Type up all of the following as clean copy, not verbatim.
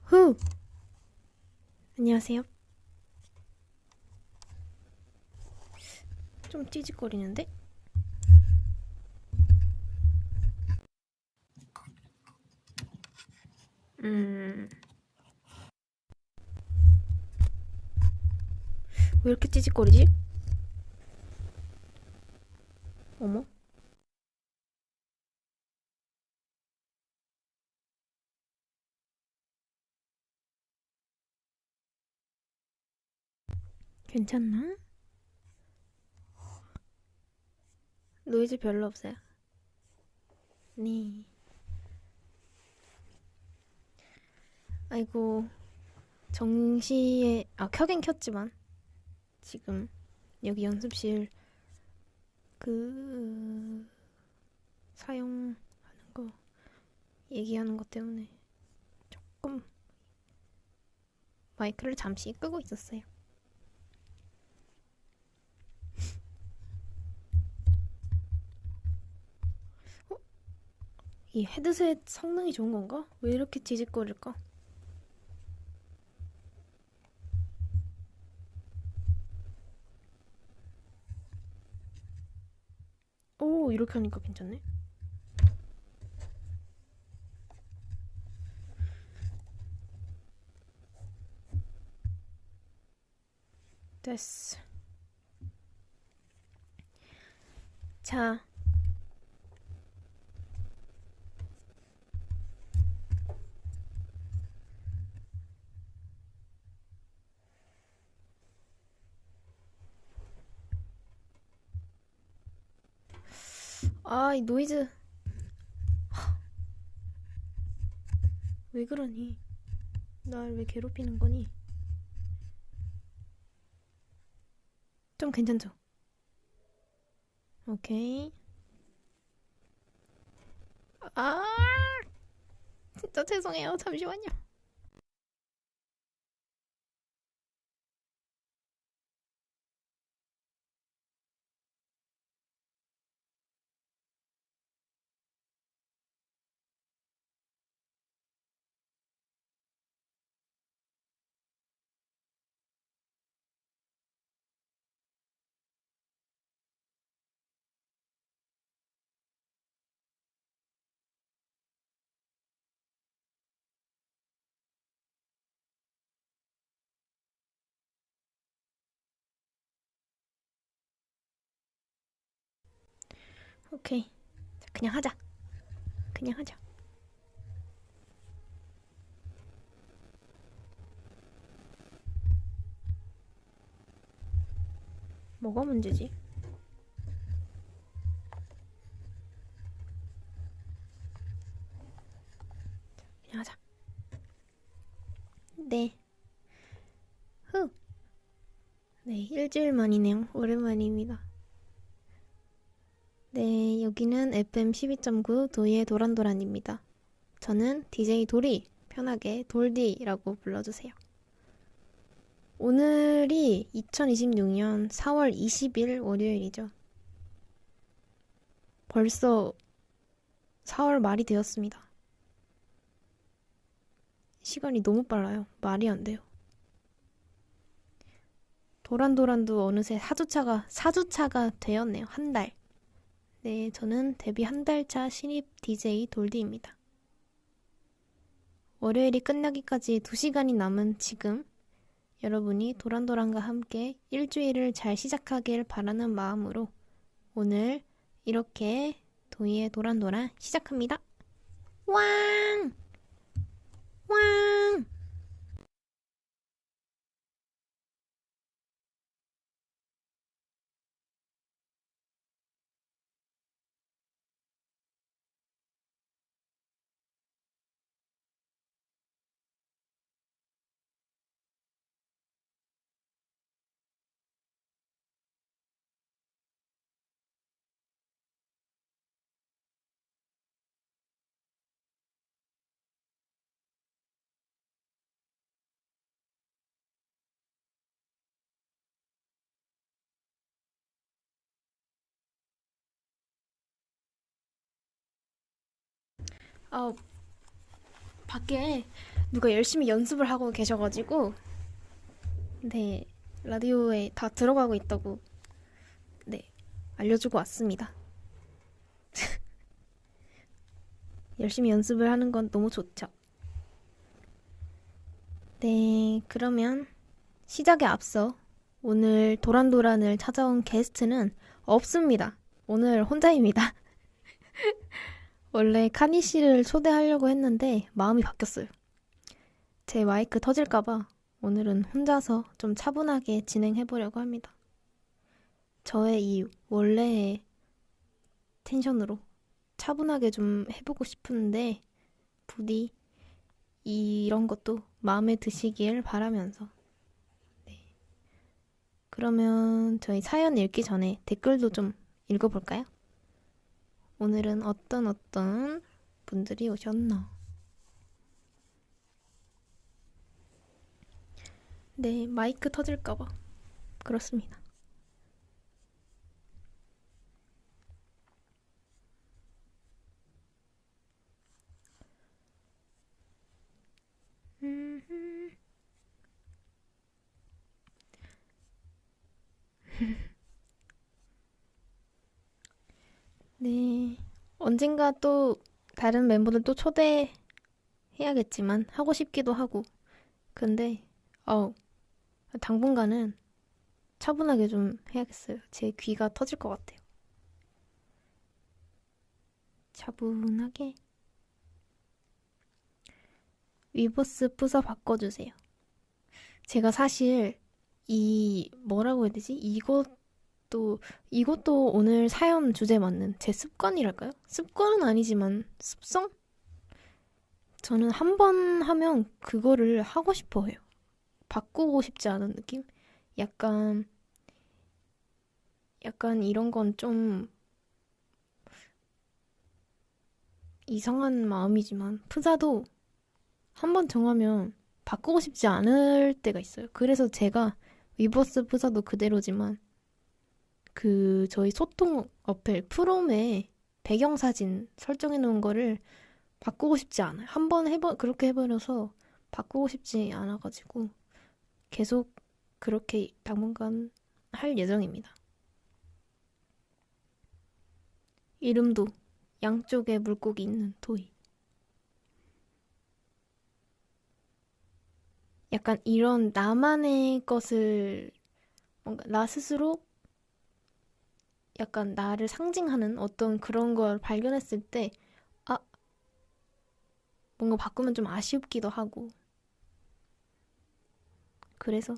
후! 안녕하세요. 좀 찌직거리는데? 음, 왜 이렇게 찌직거리지? 어머? 괜찮나? 노이즈 별로 없어요. 네. 아이고, 켜긴 켰지만, 지금, 여기 연습실, 그, 사용하는 거, 얘기하는 것 때문에 조금 마이크를 잠시 끄고 있었어요. 어? 이 헤드셋 성능이 좋은 건가? 왜 이렇게 찌직거릴까? 오, 이렇게 하니까 괜찮네. 됐어. 자, 이 노이즈 왜 그러니? 날 왜 괴롭히는 거니? 좀 괜찮죠? 오케이. 아, 진짜 죄송해요. 잠시만요. 오케이. 자, 그냥 하자. 그냥 하자. 뭐가 문제지? 그냥 하자. 네. 후. 네, 일주일 만이네요. 오랜만입니다. 네, 여기는 FM 12.9 도이의 도란도란입니다. 저는 DJ 도리, 편하게 돌디라고 불러주세요. 오늘이 2026년 4월 20일 월요일이죠. 벌써 4월 말이 되었습니다. 시간이 너무 빨라요. 말이 안 돼요. 도란도란도 어느새 사주차가 되었네요. 한 달. 네, 저는 데뷔 한 달 차 신입 DJ 돌디입니다. 월요일이 끝나기까지 2시간이 남은 지금, 여러분이 도란도란과 함께 일주일을 잘 시작하길 바라는 마음으로 오늘 이렇게 도희의 도란도란 시작합니다. 왕! 왕! 아, 밖에 누가 열심히 연습을 하고 계셔가지고, 네, 라디오에 다 들어가고 있다고, 네, 알려주고 왔습니다. 열심히 연습을 하는 건 너무 좋죠. 네, 그러면 시작에 앞서 오늘 도란도란을 찾아온 게스트는 없습니다. 오늘 혼자입니다. 원래 카니 씨를 초대하려고 했는데 마음이 바뀌었어요. 제 마이크 터질까봐 오늘은 혼자서 좀 차분하게 진행해보려고 합니다. 저의 이 원래의 텐션으로 차분하게 좀 해보고 싶은데 부디 이런 것도 마음에 드시길 바라면서 네. 그러면 저희 사연 읽기 전에 댓글도 좀 읽어볼까요? 오늘은 어떤 분들이 오셨나? 네, 마이크 터질까봐 그렇습니다. 네, 언젠가 또 다른 멤버들 또 초대해야겠지만 하고 싶기도 하고 근데 당분간은 차분하게 좀 해야겠어요. 제 귀가 터질 것 같아요. 차분하게 위버스 부서 바꿔주세요. 제가 사실 뭐라고 해야 되지? 이것도 오늘 사연 주제 맞는 제 습관이랄까요? 습관은 아니지만 습성? 저는 한 번 하면 그거를 하고 싶어 해요. 바꾸고 싶지 않은 느낌? 약간, 약간 이런 건 좀 이상한 마음이지만 프사도 한 번 정하면 바꾸고 싶지 않을 때가 있어요. 그래서 제가 위버스 프사도 그대로지만 저희 소통 어플 프롬에 배경사진 설정해 놓은 거를 바꾸고 싶지 않아요. 한 번 그렇게 해버려서 바꾸고 싶지 않아가지고 계속 그렇게 당분간 할 예정입니다. 이름도 양쪽에 물고기 있는 토이. 약간 이런 나만의 것을 뭔가 나 스스로 약간 나를 상징하는 어떤 그런 걸 발견했을 때 아, 뭔가 바꾸면 좀 아쉽기도 하고 그래서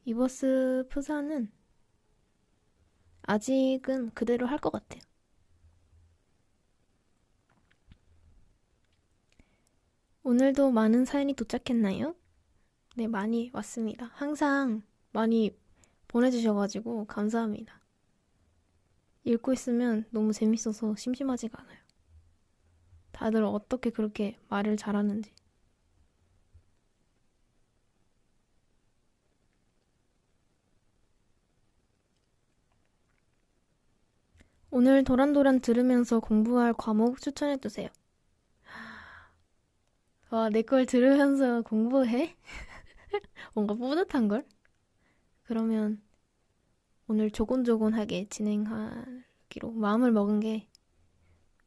이버스 푸사는 아직은 그대로 할 것 같아요. 오늘도 많은 사연이 도착했나요? 네, 많이 왔습니다. 항상 많이 보내주셔가지고 감사합니다. 읽고 있으면 너무 재밌어서 심심하지가 않아요. 다들 어떻게 그렇게 말을 잘하는지. 오늘 도란도란 들으면서 공부할 과목 추천해주세요. 와, 내 걸 들으면서 공부해? 뭔가 뿌듯한걸? 그러면 오늘 조곤조곤하게 진행하기로 마음을 먹은 게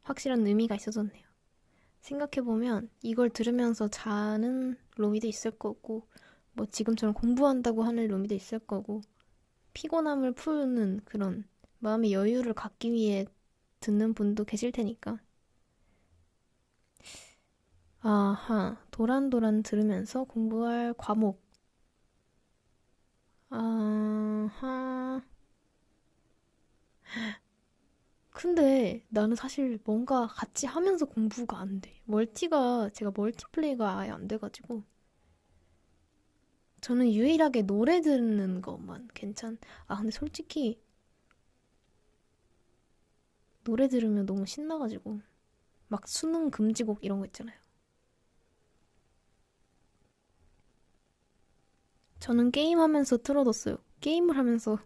확실한 의미가 있어졌네요. 생각해보면 이걸 들으면서 자는 로미도 있을 거고, 뭐 지금처럼 공부한다고 하는 로미도 있을 거고, 피곤함을 푸는 그런 마음의 여유를 갖기 위해 듣는 분도 계실 테니까. 아하, 도란도란 들으면서 공부할 과목. 아하. 근데 나는 사실 뭔가 같이 하면서 공부가 안 돼. 제가 멀티플레이가 아예 안 돼가지고. 저는 유일하게 노래 듣는 것만 근데 솔직히 노래 들으면 너무 신나가지고. 막 수능 금지곡 이런 거 있잖아요. 저는 게임하면서 틀어뒀어요. 게임을 하면서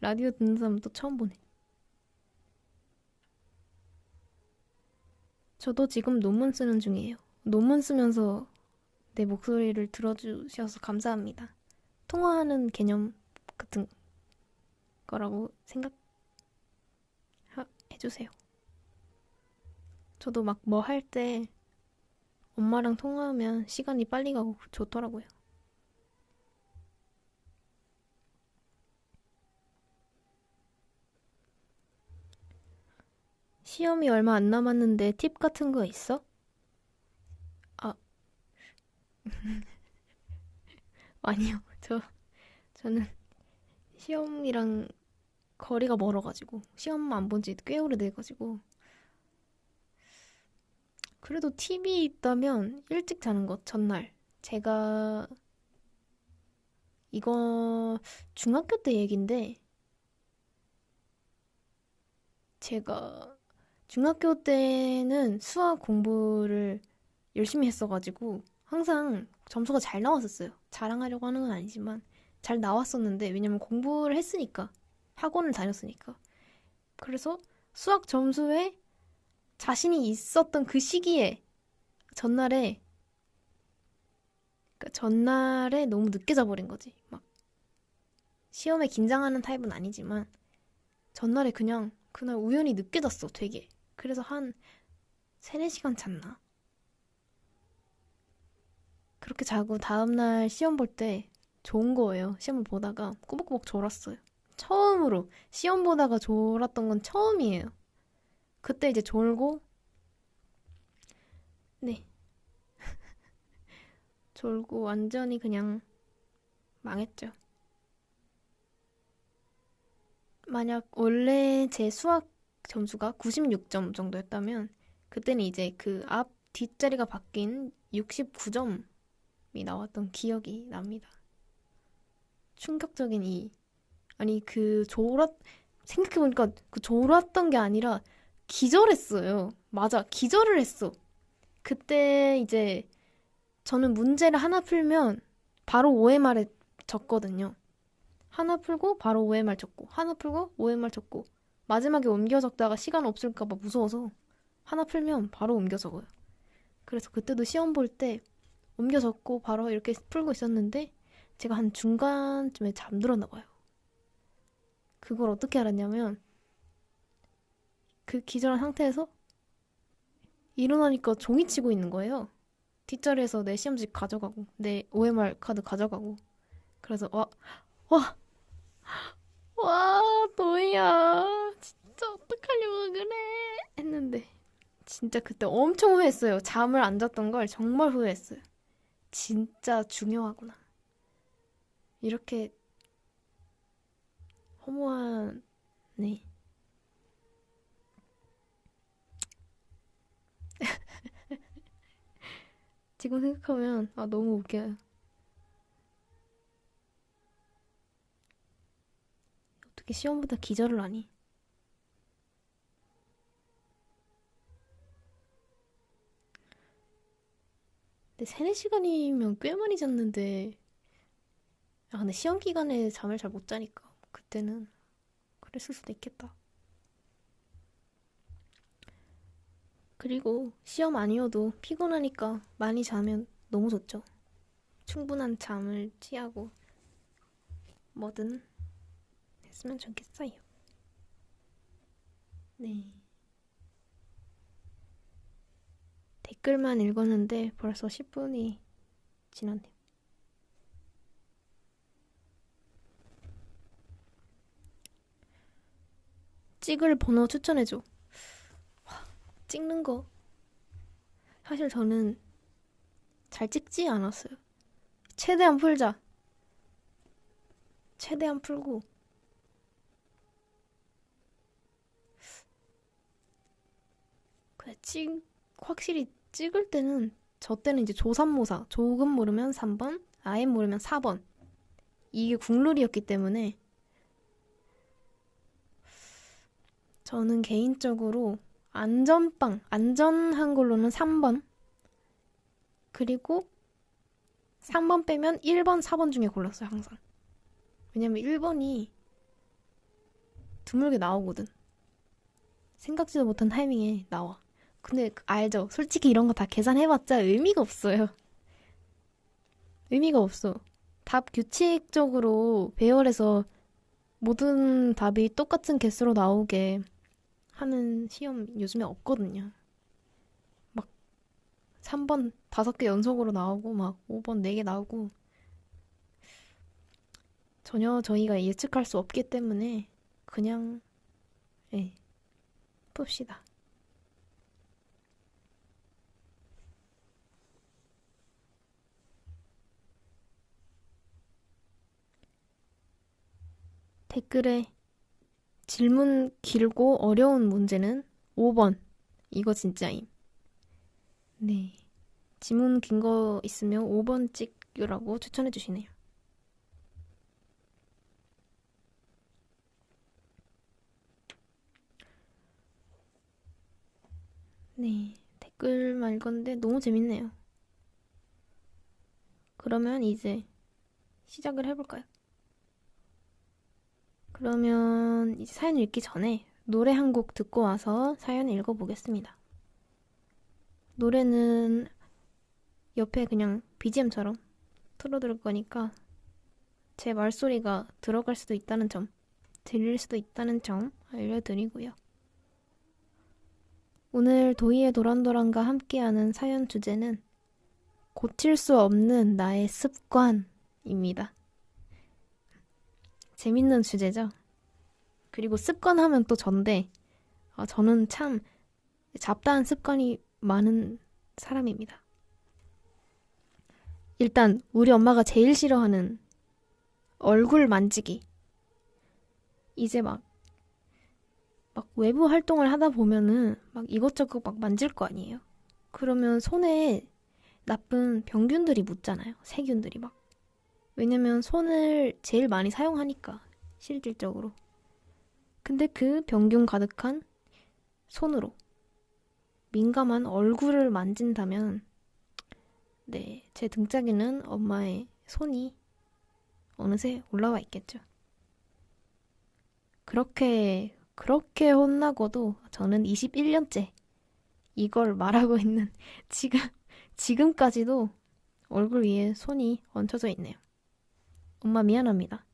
라디오 듣는 사람 또 처음 보네. 저도 지금 논문 쓰는 중이에요. 논문 쓰면서 내 목소리를 들어주셔서 감사합니다. 통화하는 개념 같은 거라고 생각해주세요. 저도 막 뭐 할 때 엄마랑 통화하면 시간이 빨리 가고 좋더라고요. 시험이 얼마 안 남았는데 팁 같은 거 있어? 아, 아니요. 저는 시험이랑 거리가 멀어가지고 시험 안 본 지 꽤 오래돼가지고 그래도 팁이 있다면 일찍 자는 것 전날. 제가 이거 중학교 때 얘긴데 제가 중학교 때는 수학 공부를 열심히 했어가지고 항상 점수가 잘 나왔었어요. 자랑하려고 하는 건 아니지만 잘 나왔었는데 왜냐면 공부를 했으니까 학원을 다녔으니까 그래서 수학 점수에 자신이 있었던 그 시기에 전날에 그러니까 전날에 너무 늦게 자버린 거지. 막 시험에 긴장하는 타입은 아니지만 전날에 그냥 그날 우연히 늦게 잤어, 되게. 그래서 한 3, 4시간 잤나? 그렇게 자고 다음날 시험 볼 때 좋은 거예요. 시험을 보다가 꾸벅꾸벅 졸았어요. 처음으로 시험 보다가 졸았던 건 처음이에요. 그때 이제 졸고 네, 졸고 완전히 그냥 망했죠. 만약 원래 제 수학 점수가 96점 정도였다면 그때는 이제 그 앞 뒷자리가 바뀐 69점이 나왔던 기억이 납니다. 충격적인 아니 생각해보니까 그 졸았던 게 아니라 기절했어요. 맞아, 기절을 했어. 그때 이제 저는 문제를 하나 풀면 바로 OMR에 적거든요. 하나 풀고 바로 OMR 적고 하나 풀고 OMR 적고 마지막에 옮겨 적다가 시간 없을까 봐 무서워서 하나 풀면 바로 옮겨 적어요. 그래서 그때도 시험 볼 때 옮겨 적고 바로 이렇게 풀고 있었는데 제가 한 중간쯤에 잠들었나 봐요. 그걸 어떻게 알았냐면 그 기절한 상태에서 일어나니까 종이 치고 있는 거예요. 뒷자리에서 내 시험지 가져가고 내 OMR 카드 가져가고 그래서 와, 너희야 진짜 어떡하려고 그래 했는데 진짜 그때 엄청 후회했어요. 잠을 안 잤던 걸 정말 후회했어요. 진짜 중요하구나. 이렇게 허무한 네. 지금 생각하면 너무 웃겨요. 어떻게 시험보다 기절을 하니? 근데 3, 4시간이면 꽤 많이 잤는데 근데 시험 기간에 잠을 잘 못 자니까 그때는 그랬을 수도 있겠다. 그리고 시험 아니어도 피곤하니까 많이 자면 너무 좋죠. 충분한 잠을 취하고 뭐든 했으면 좋겠어요. 네. 댓글만 읽었는데 벌써 10분이 지났네요. 찍을 번호 추천해줘. 찍는 거. 사실 저는 잘 찍지 않았어요. 최대한 풀자. 최대한 풀고. 그래, 확실히 찍을 때는, 저 때는 이제 조삼모사. 조금 모르면 3번, 아예 모르면 4번. 이게 국룰이었기 때문에 저는 개인적으로 안전한 걸로는 3번. 그리고 3번 빼면 1번, 4번 중에 골랐어요, 항상. 왜냐면 1번이 드물게 나오거든. 생각지도 못한 타이밍에 나와. 근데 알죠? 솔직히 이런 거 다 계산해봤자 의미가 없어요. 의미가 없어. 답 규칙적으로 배열해서 모든 답이 똑같은 개수로 나오게 하는 시험 요즘에 없거든요. 막 3번 5개 연속으로 나오고 막 5번 4개 나오고 전혀 저희가 예측할 수 없기 때문에 그냥 예, 풉시다. 댓글에 질문 길고 어려운 문제는 5번. 이거 진짜임. 네. 질문 긴 거 있으면 5번 찍으라고 추천해 주시네요. 네. 댓글만 읽었는데 너무 재밌네요. 그러면 이제 시작을 해볼까요? 그러면 이제 사연 읽기 전에 노래 한 곡 듣고 와서 사연 읽어보겠습니다. 노래는 옆에 그냥 BGM처럼 틀어둘 거니까 제 말소리가 들어갈 수도 있다는 점, 들릴 수도 있다는 점 알려드리고요. 오늘 도희의 도란도란과 함께하는 사연 주제는 고칠 수 없는 나의 습관입니다. 재밌는 주제죠? 그리고 습관 하면 또 전데 저는 참 잡다한 습관이 많은 사람입니다. 일단 우리 엄마가 제일 싫어하는 얼굴 만지기. 이제 막 외부 활동을 하다 보면은 막 이것저것 막 만질 거 아니에요? 그러면 손에 나쁜 병균들이 묻잖아요. 세균들이 막. 왜냐면 손을 제일 많이 사용하니까 실질적으로. 근데 그 병균 가득한 손으로 민감한 얼굴을 만진다면 네, 제 등짝에는 엄마의 손이 어느새 올라와 있겠죠. 그렇게 혼나고도 저는 21년째 이걸 말하고 있는 지금까지도 얼굴 위에 손이 얹혀져 있네요. 엄마 미안합니다.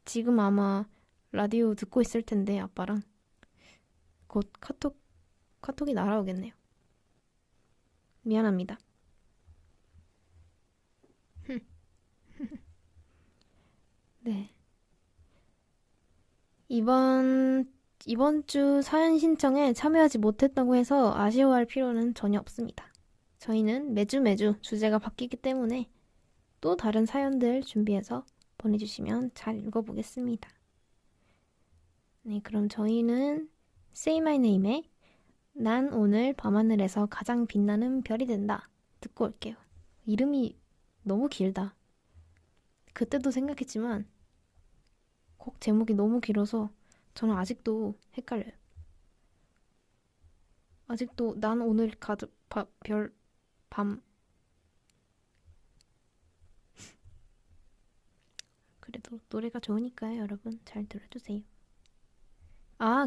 지금 아마 라디오 듣고 있을 텐데 아빠랑 곧 카톡이 날아오겠네요. 미안합니다. 네. 이번 주 사연 신청에 참여하지 못했다고 해서 아쉬워할 필요는 전혀 없습니다. 저희는 매주 주제가 바뀌기 때문에 또 다른 사연들 준비해서 보내주시면 잘 읽어보겠습니다. 네, 그럼 저희는 Say My Name의 난 오늘 밤하늘에서 가장 빛나는 별이 된다 듣고 올게요. 이름이 너무 길다. 그때도 생각했지만 곡 제목이 너무 길어서 저는 아직도 헷갈려요. 아직도 난 오늘 밤 그래도 노래가 좋으니까요, 여러분 잘 들어주세요.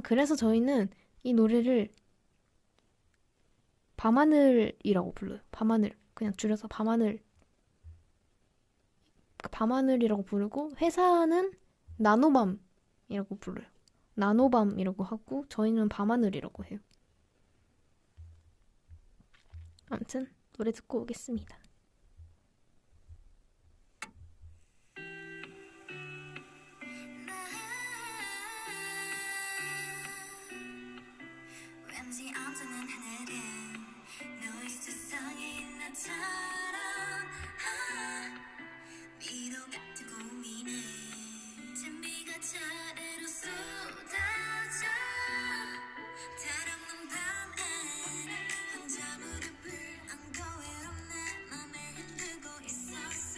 그래서 저희는 이 노래를 밤하늘이라고 불러요. 밤하늘. 그냥 줄여서 밤하늘이라고 부르고 회사는 나노밤이라고 불러요. 나노밤이라고 하고 저희는 밤하늘이라고 해요. 아무튼 노래 듣고 오겠습니다. 왠지 어두운 하늘은 너의 세상에 있는 나처럼 미로 같은 고민은 찬비가 차례로 쏟아져 달없는 밤엔 혼자 무릎을 안고 외로운 내 맘을 흔들고 있었어.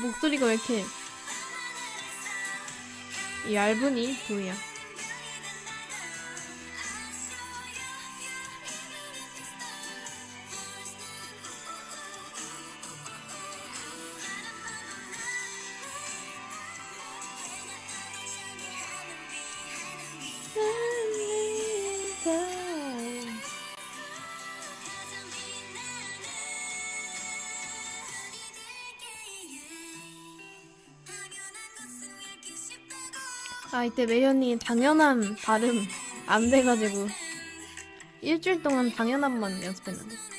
목소리가 왜 이렇게 얇으니 부위야. 아, 이때 매연이 당연한 발음 안 돼가지고 일주일 동안 당연한만 연습했는데.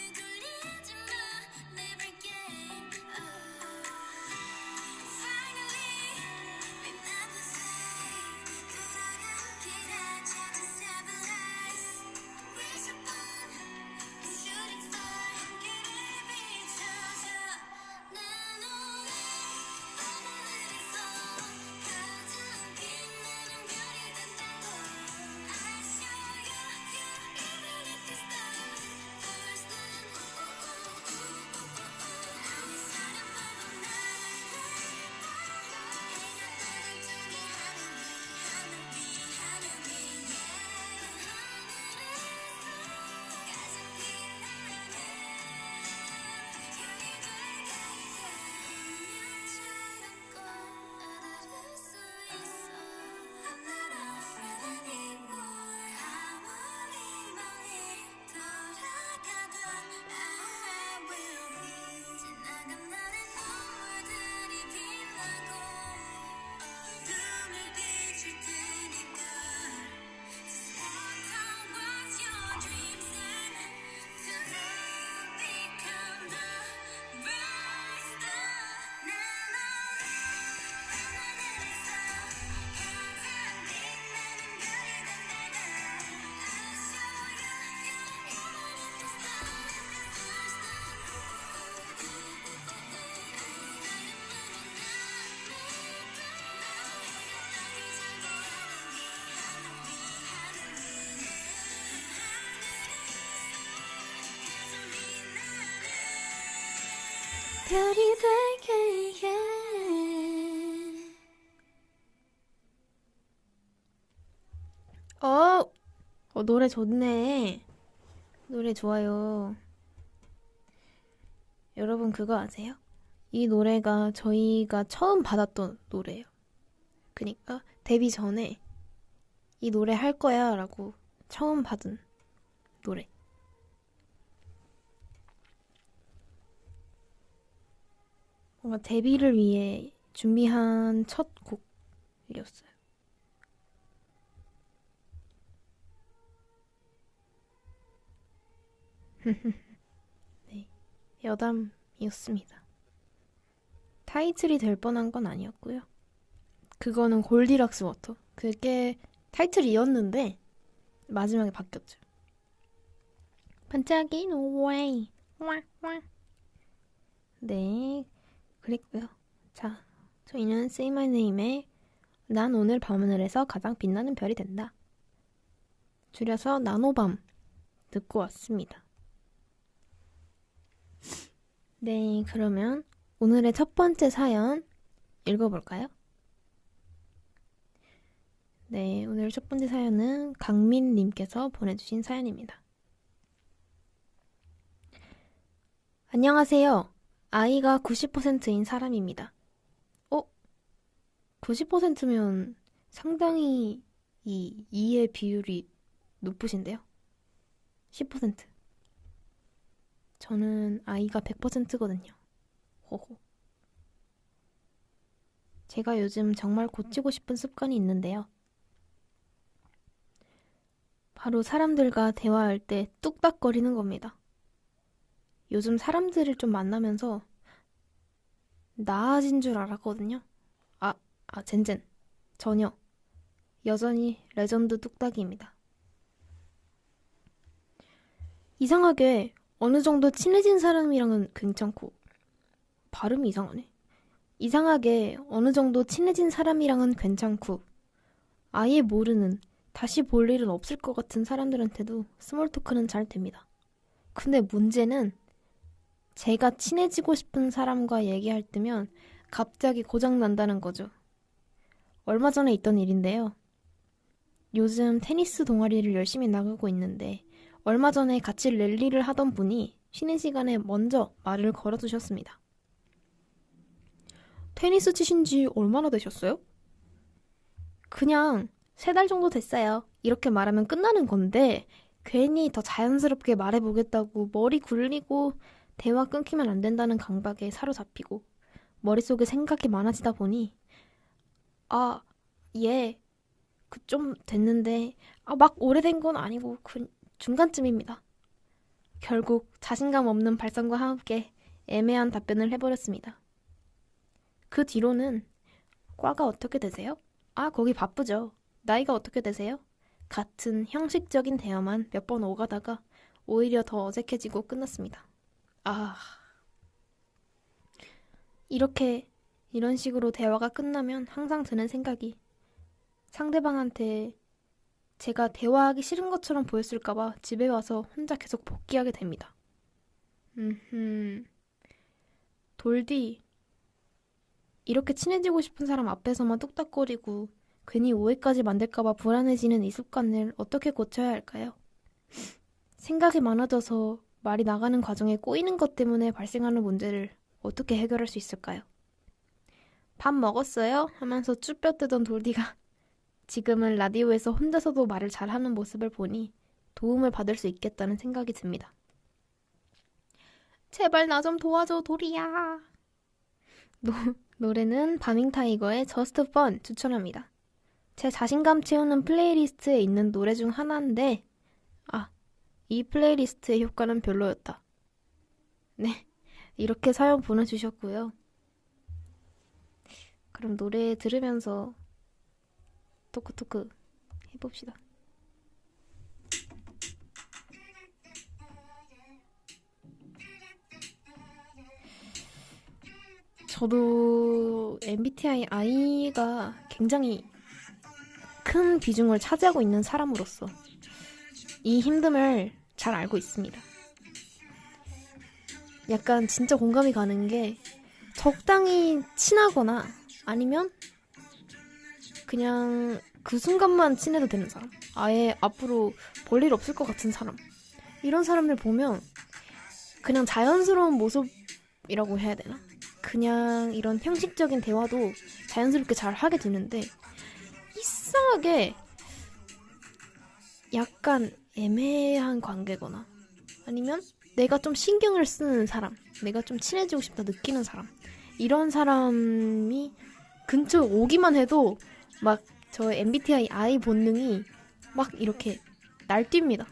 별이 되게 해. 노래 좋네. 노래 좋아요. 여러분 그거 아세요? 이 노래가 저희가 처음 받았던 노래예요. 그니까 데뷔 전에 이 노래 할 거야 라고 처음 받은 노래. 뭔가 데뷔를 위해 준비한 첫 곡이었어요. 네, 여담이었습니다. 타이틀이 될 뻔한 건 아니었고요. 그거는 골디락스 워터. 그게 타이틀이었는데 마지막에 바뀌었죠. 반짝이는 웨이. 네, 그랬고요. 자, 저희는 Say My Name의 난 오늘 밤하늘에서 가장 빛나는 별이 된다. 줄여서 나노밤 듣고 왔습니다. 네, 그러면 오늘의 첫 번째 사연 읽어볼까요? 네, 오늘 첫 번째 사연은 강민님께서 보내주신 사연입니다. 안녕하세요. 아이가 90%인 사람입니다. 90%면 상당히 이 이의 비율이 높으신데요? 10%. 저는 아이가 100%거든요. 호호. 제가 요즘 정말 고치고 싶은 습관이 있는데요. 바로 사람들과 대화할 때 뚝딱거리는 겁니다. 요즘 사람들을 좀 만나면서 나아진 줄 알았거든요. 젠젠. 전혀. 여전히 레전드 뚝딱이입니다. 이상하게 어느 정도 친해진 사람이랑은 괜찮고 발음이 이상하네. 이상하게 어느 정도 친해진 사람이랑은 괜찮고 아예 모르는 다시 볼 일은 없을 것 같은 사람들한테도 스몰 토크는 잘 됩니다. 근데 문제는 제가 친해지고 싶은 사람과 얘기할 때면 갑자기 고장 난다는 거죠. 얼마 전에 있던 일인데요. 요즘 테니스 동아리를 열심히 나가고 있는데 얼마 전에 같이 랠리를 하던 분이 쉬는 시간에 먼저 말을 걸어주셨습니다. 테니스 치신 지 얼마나 되셨어요? 그냥 3달 정도 됐어요. 이렇게 말하면 끝나는 건데 괜히 더 자연스럽게 말해보겠다고 머리 굴리고 대화 끊기면 안 된다는 강박에 사로잡히고 머릿속에 생각이 많아지다 보니 아, 예, 그 좀 됐는데 막 오래된 건 아니고 중간쯤입니다. 결국 자신감 없는 발성과 함께 애매한 답변을 해버렸습니다. 그 뒤로는 과가 어떻게 되세요? 거기 바쁘죠. 나이가 어떻게 되세요? 같은 형식적인 대화만 몇 번 오가다가 오히려 더 어색해지고 끝났습니다. 아, 이런 식으로 대화가 끝나면 항상 드는 생각이 상대방한테 제가 대화하기 싫은 것처럼 보였을까봐 집에 와서 혼자 계속 복귀하게 됩니다. 돌디, 이렇게 친해지고 싶은 사람 앞에서만 뚝딱거리고 괜히 오해까지 만들까봐 불안해지는 이 습관을 어떻게 고쳐야 할까요? 생각이 많아져서 말이 나가는 과정에 꼬이는 것 때문에 발생하는 문제를 어떻게 해결할 수 있을까요? 밥 먹었어요? 하면서 쭈뼛 뜨던 돌디가 지금은 라디오에서 혼자서도 말을 잘하는 모습을 보니 도움을 받을 수 있겠다는 생각이 듭니다. 제발 나 좀 도와줘, 돌이야. 노래는 바밍타이거의 Just Fun 추천합니다. 제 자신감 채우는 플레이리스트에 있는 노래 중 하나인데 이 플레이리스트의 효과는 별로였다. 네, 이렇게 사연 보내주셨고요. 그럼 노래 들으면서 토크토크 해봅시다. 저도 MBTI I가 굉장히 큰 비중을 차지하고 있는 사람으로서 이 힘듦을 잘 알고 있습니다. 약간 진짜 공감이 가는 게 적당히 친하거나 아니면 그냥 그 순간만 친해도 되는 사람, 아예 앞으로 볼 일 없을 것 같은 사람, 이런 사람들 보면 그냥 자연스러운 모습이라고 해야 되나? 그냥 이런 형식적인 대화도 자연스럽게 잘 하게 되는데 이상하게 약간 애매한 관계거나 아니면 내가 좀 신경을 쓰는 사람, 내가 좀 친해지고 싶다 느끼는 사람, 이런 사람이 근처에 오기만 해도 막 저 MBTI I 본능이 막 이렇게 날뜁니다.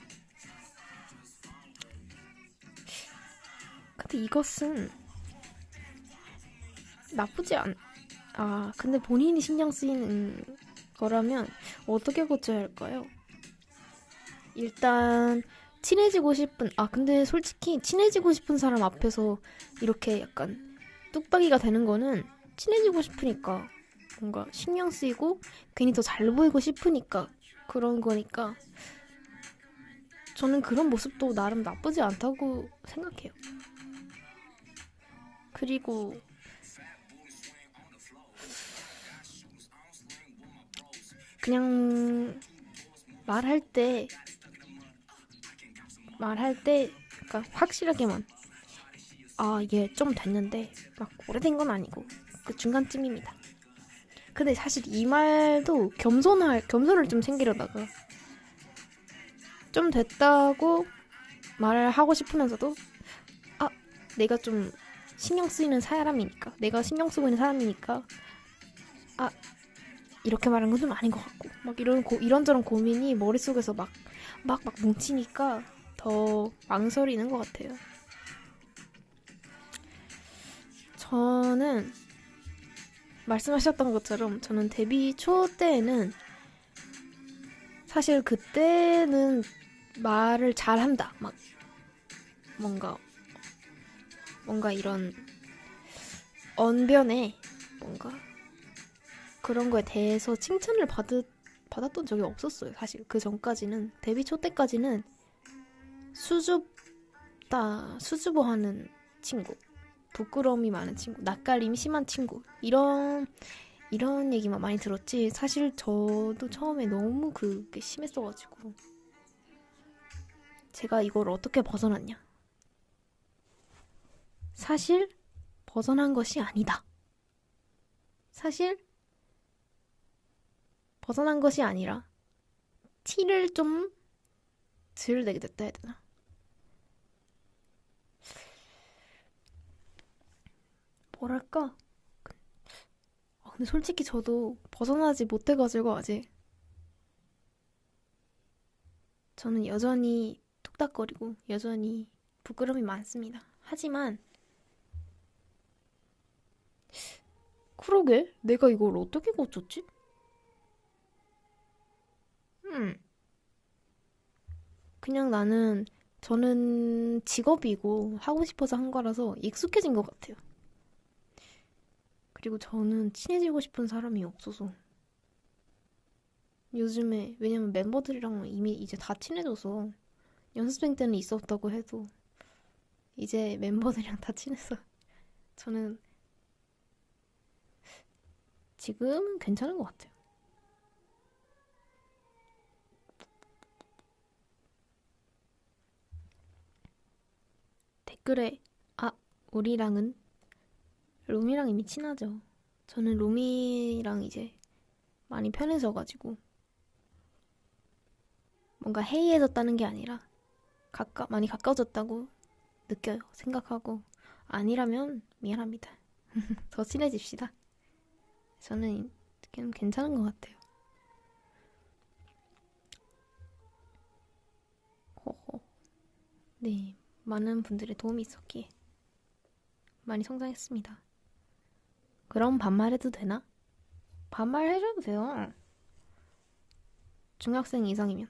근데 이것은 나쁘지 근데 본인이 신경 쓰이는 거라면 어떻게 고쳐야 할까요? 일단 친해지고 싶은 근데 솔직히 친해지고 싶은 사람 앞에서 이렇게 약간 뚝딱이가 되는 거는 친해지고 싶으니까 뭔가 신경 쓰이고 괜히 더 잘 보이고 싶으니까 그런 거니까 저는 그런 모습도 나름 나쁘지 않다고 생각해요. 그리고 그냥 말할 때 약간 확실하게만 얘 좀 됐는데 막 오래된 건 아니고 그 중간쯤입니다. 근데 사실 이 말도 겸손을 좀 챙기려다가 좀 됐다고 말을 하고 싶으면서도 내가 좀 신경 쓰이는 사람이니까, 내가 신경 쓰고 있는 사람이니까 이렇게 말하는 건 좀 아닌 것 같고 막 이런저런 고민이 머릿속에서 막 뭉치니까 더 망설이는 것 같아요. 저는 말씀하셨던 것처럼 저는 데뷔 초 때에는 사실 그때는 말을 잘한다, 막 뭔가 이런 언변에 뭔가 그런 거에 대해서 칭찬을 받았던 적이 없었어요. 사실 그 전까지는, 데뷔 초 때까지는 수줍어하는 친구, 부끄러움이 많은 친구, 낯가림이 심한 친구, 이런 이런 얘기만 많이 들었지. 사실 저도 처음에 너무 그게 심했어가지고. 제가 이걸 어떻게 벗어났냐? 사실 벗어난 것이 아니다. 사실 벗어난 것이 아니라 티를 좀 덜 내게 됐다 해야 되나? 뭐랄까? 근데 솔직히 저도 벗어나지 못해가지고 아직 저는 여전히 뚝딱거리고 여전히 부끄러움이 많습니다. 하지만 그러게 내가 이걸 어떻게 고쳤지? 음 그냥 저는 직업이고 하고 싶어서 한 거라서 익숙해진 것 같아요. 그리고 저는 친해지고 싶은 사람이 없어서 요즘에 왜냐면 멤버들이랑 이미 이제 다 친해져서 연습생 때는 있었다고 해도 이제 멤버들이랑 다 친해서 저는 지금은 괜찮은 것 같아요. 댓글에 아 우리랑은 롬이랑 이미 친하죠. 저는 롬이랑 이제 많이 편해져가지고 뭔가 해이해졌다는 게 아니라 많이 가까워졌다고 느껴요. 생각하고 아니라면 미안합니다. 더 친해집시다. 저는 그냥 괜찮은 것 같아요. 호호. 네, 많은 분들의 도움이 있었기에 많이 성장했습니다. 그럼 반말해도 되나? 반말해줘도 돼요. 중학생 이상이면.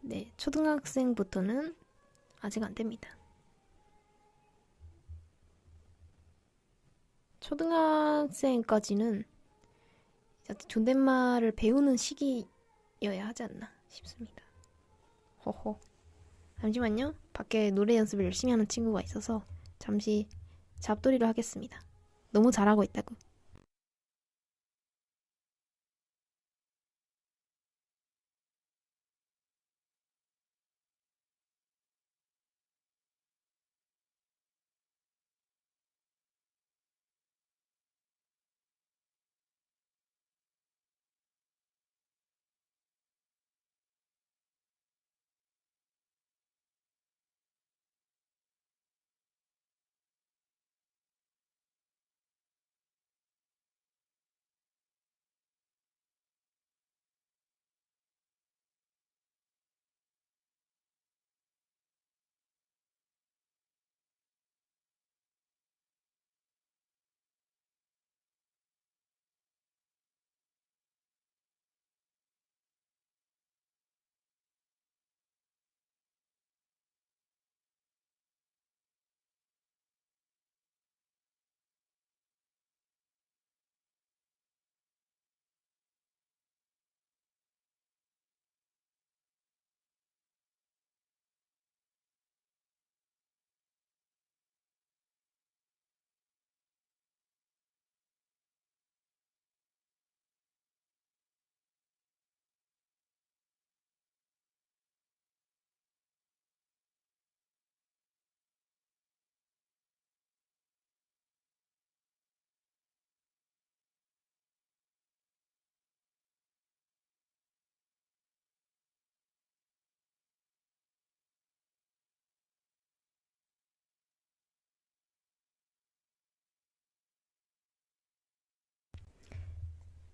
네, 초등학생부터는 아직 안 됩니다. 초등학생까지는 존댓말을 배우는 시기여야 하지 않나 싶습니다. 호호. 잠시만요. 밖에 노래 연습을 열심히 하는 친구가 있어서 잠시 잡돌이를 하겠습니다. 너무 잘하고 있다고.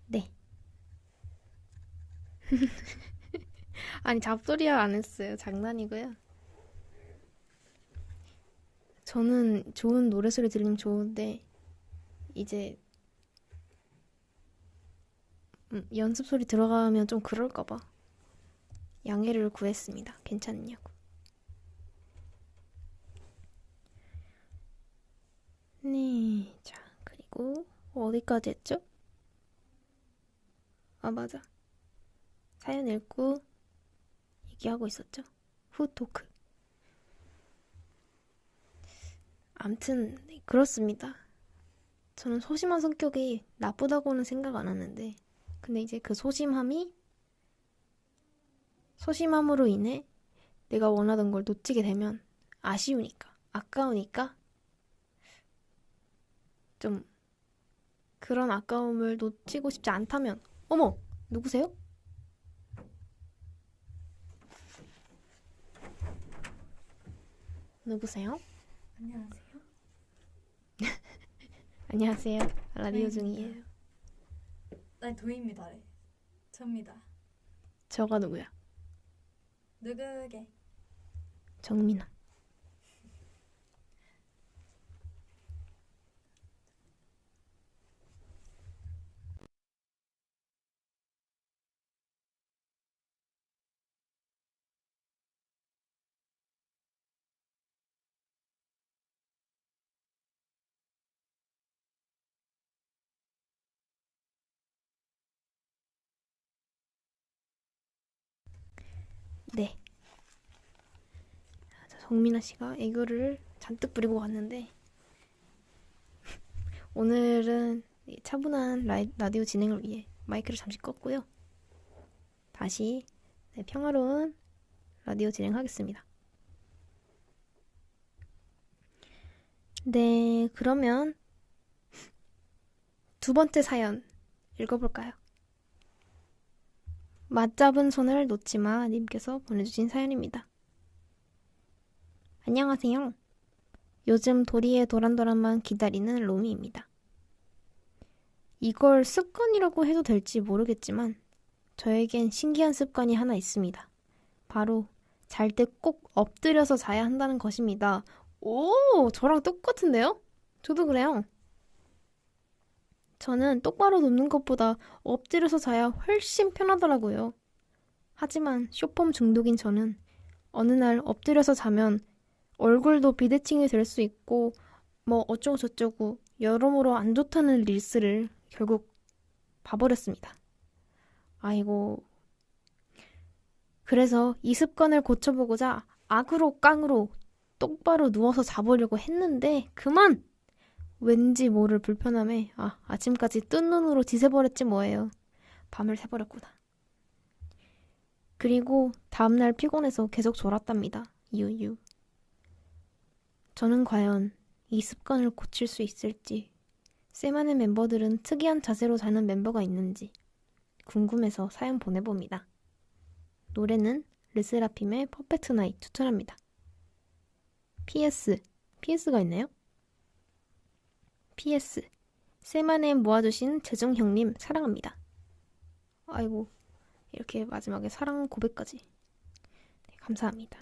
네. 아니, 잡돌이야 안 했어요. 장난이고요. 저는 좋은 노래소리 들리면 좋은데, 이제, 연습 소리 들어가면 좀 그럴까봐. 양해를 구했습니다. 괜찮냐고. 네. 자, 그리고, 어디까지 했죠? 아, 맞아. 사연 읽고 얘기하고 있었죠? 후토크. 암튼, 네, 그렇습니다. 저는 소심한 성격이 나쁘다고는 생각 안 하는데, 근데 이제 그 소심함으로 인해 내가 원하던 걸 놓치게 되면 아쉬우니까, 아까우니까 좀 그런 아까움을 놓치고 싶지 않다면, 어머! 누구세요? 누구세요? 안녕하세요. 안녕하세요. 라디오 도희입니다. 중이에요. 아니 도희입니다래. 접니다. 저가 누구야? 누구게? 정민아. 네. 정민아 씨가 애교를 잔뜩 부리고 갔는데, 오늘은 차분한 라디오 진행을 위해 마이크를 잠시 껐고요. 다시 평화로운 라디오 진행하겠습니다. 네, 그러면 두 번째 사연 읽어볼까요? 맞잡은 손을 놓지마 님께서 보내주신 사연입니다. 안녕하세요. 요즘 도리의 도란도란만 기다리는 로미입니다. 이걸 습관이라고 해도 될지 모르겠지만 저에겐 신기한 습관이 하나 있습니다. 바로 잘 때 꼭 엎드려서 자야 한다는 것입니다. 오, 저랑 똑같은데요? 저도 그래요. 저는 똑바로 눕는 것보다 엎드려서 자야 훨씬 편하더라고요. 하지만 쇼폼 중독인 저는 어느 날 엎드려서 자면 얼굴도 비대칭이 될 수 있고 뭐 어쩌고 저쩌고 여러모로 안 좋다는 릴스를 결국 봐버렸습니다. 아이고. 그래서 이 습관을 고쳐보고자 악으로 깡으로 똑바로 누워서 자보려고 했는데 그만! 왠지 모를 불편함에 아침까지 뜬 눈으로 지새버렸지 뭐예요. 밤을 새버렸구나. 그리고 다음날 피곤해서 계속 졸았답니다. 유유. 저는 과연 이 습관을 고칠 수 있을지, 쌤안의 멤버들은 특이한 자세로 자는 멤버가 있는지 궁금해서 사연 보내봅니다. 노래는 르세라핌의 퍼펙트 나잇 추천합니다. PS가 있나요? PS. 쌤안에 모아주신 재정 형님 사랑합니다. 아이고, 이렇게 마지막에 사랑 고백까지. 네, 감사합니다.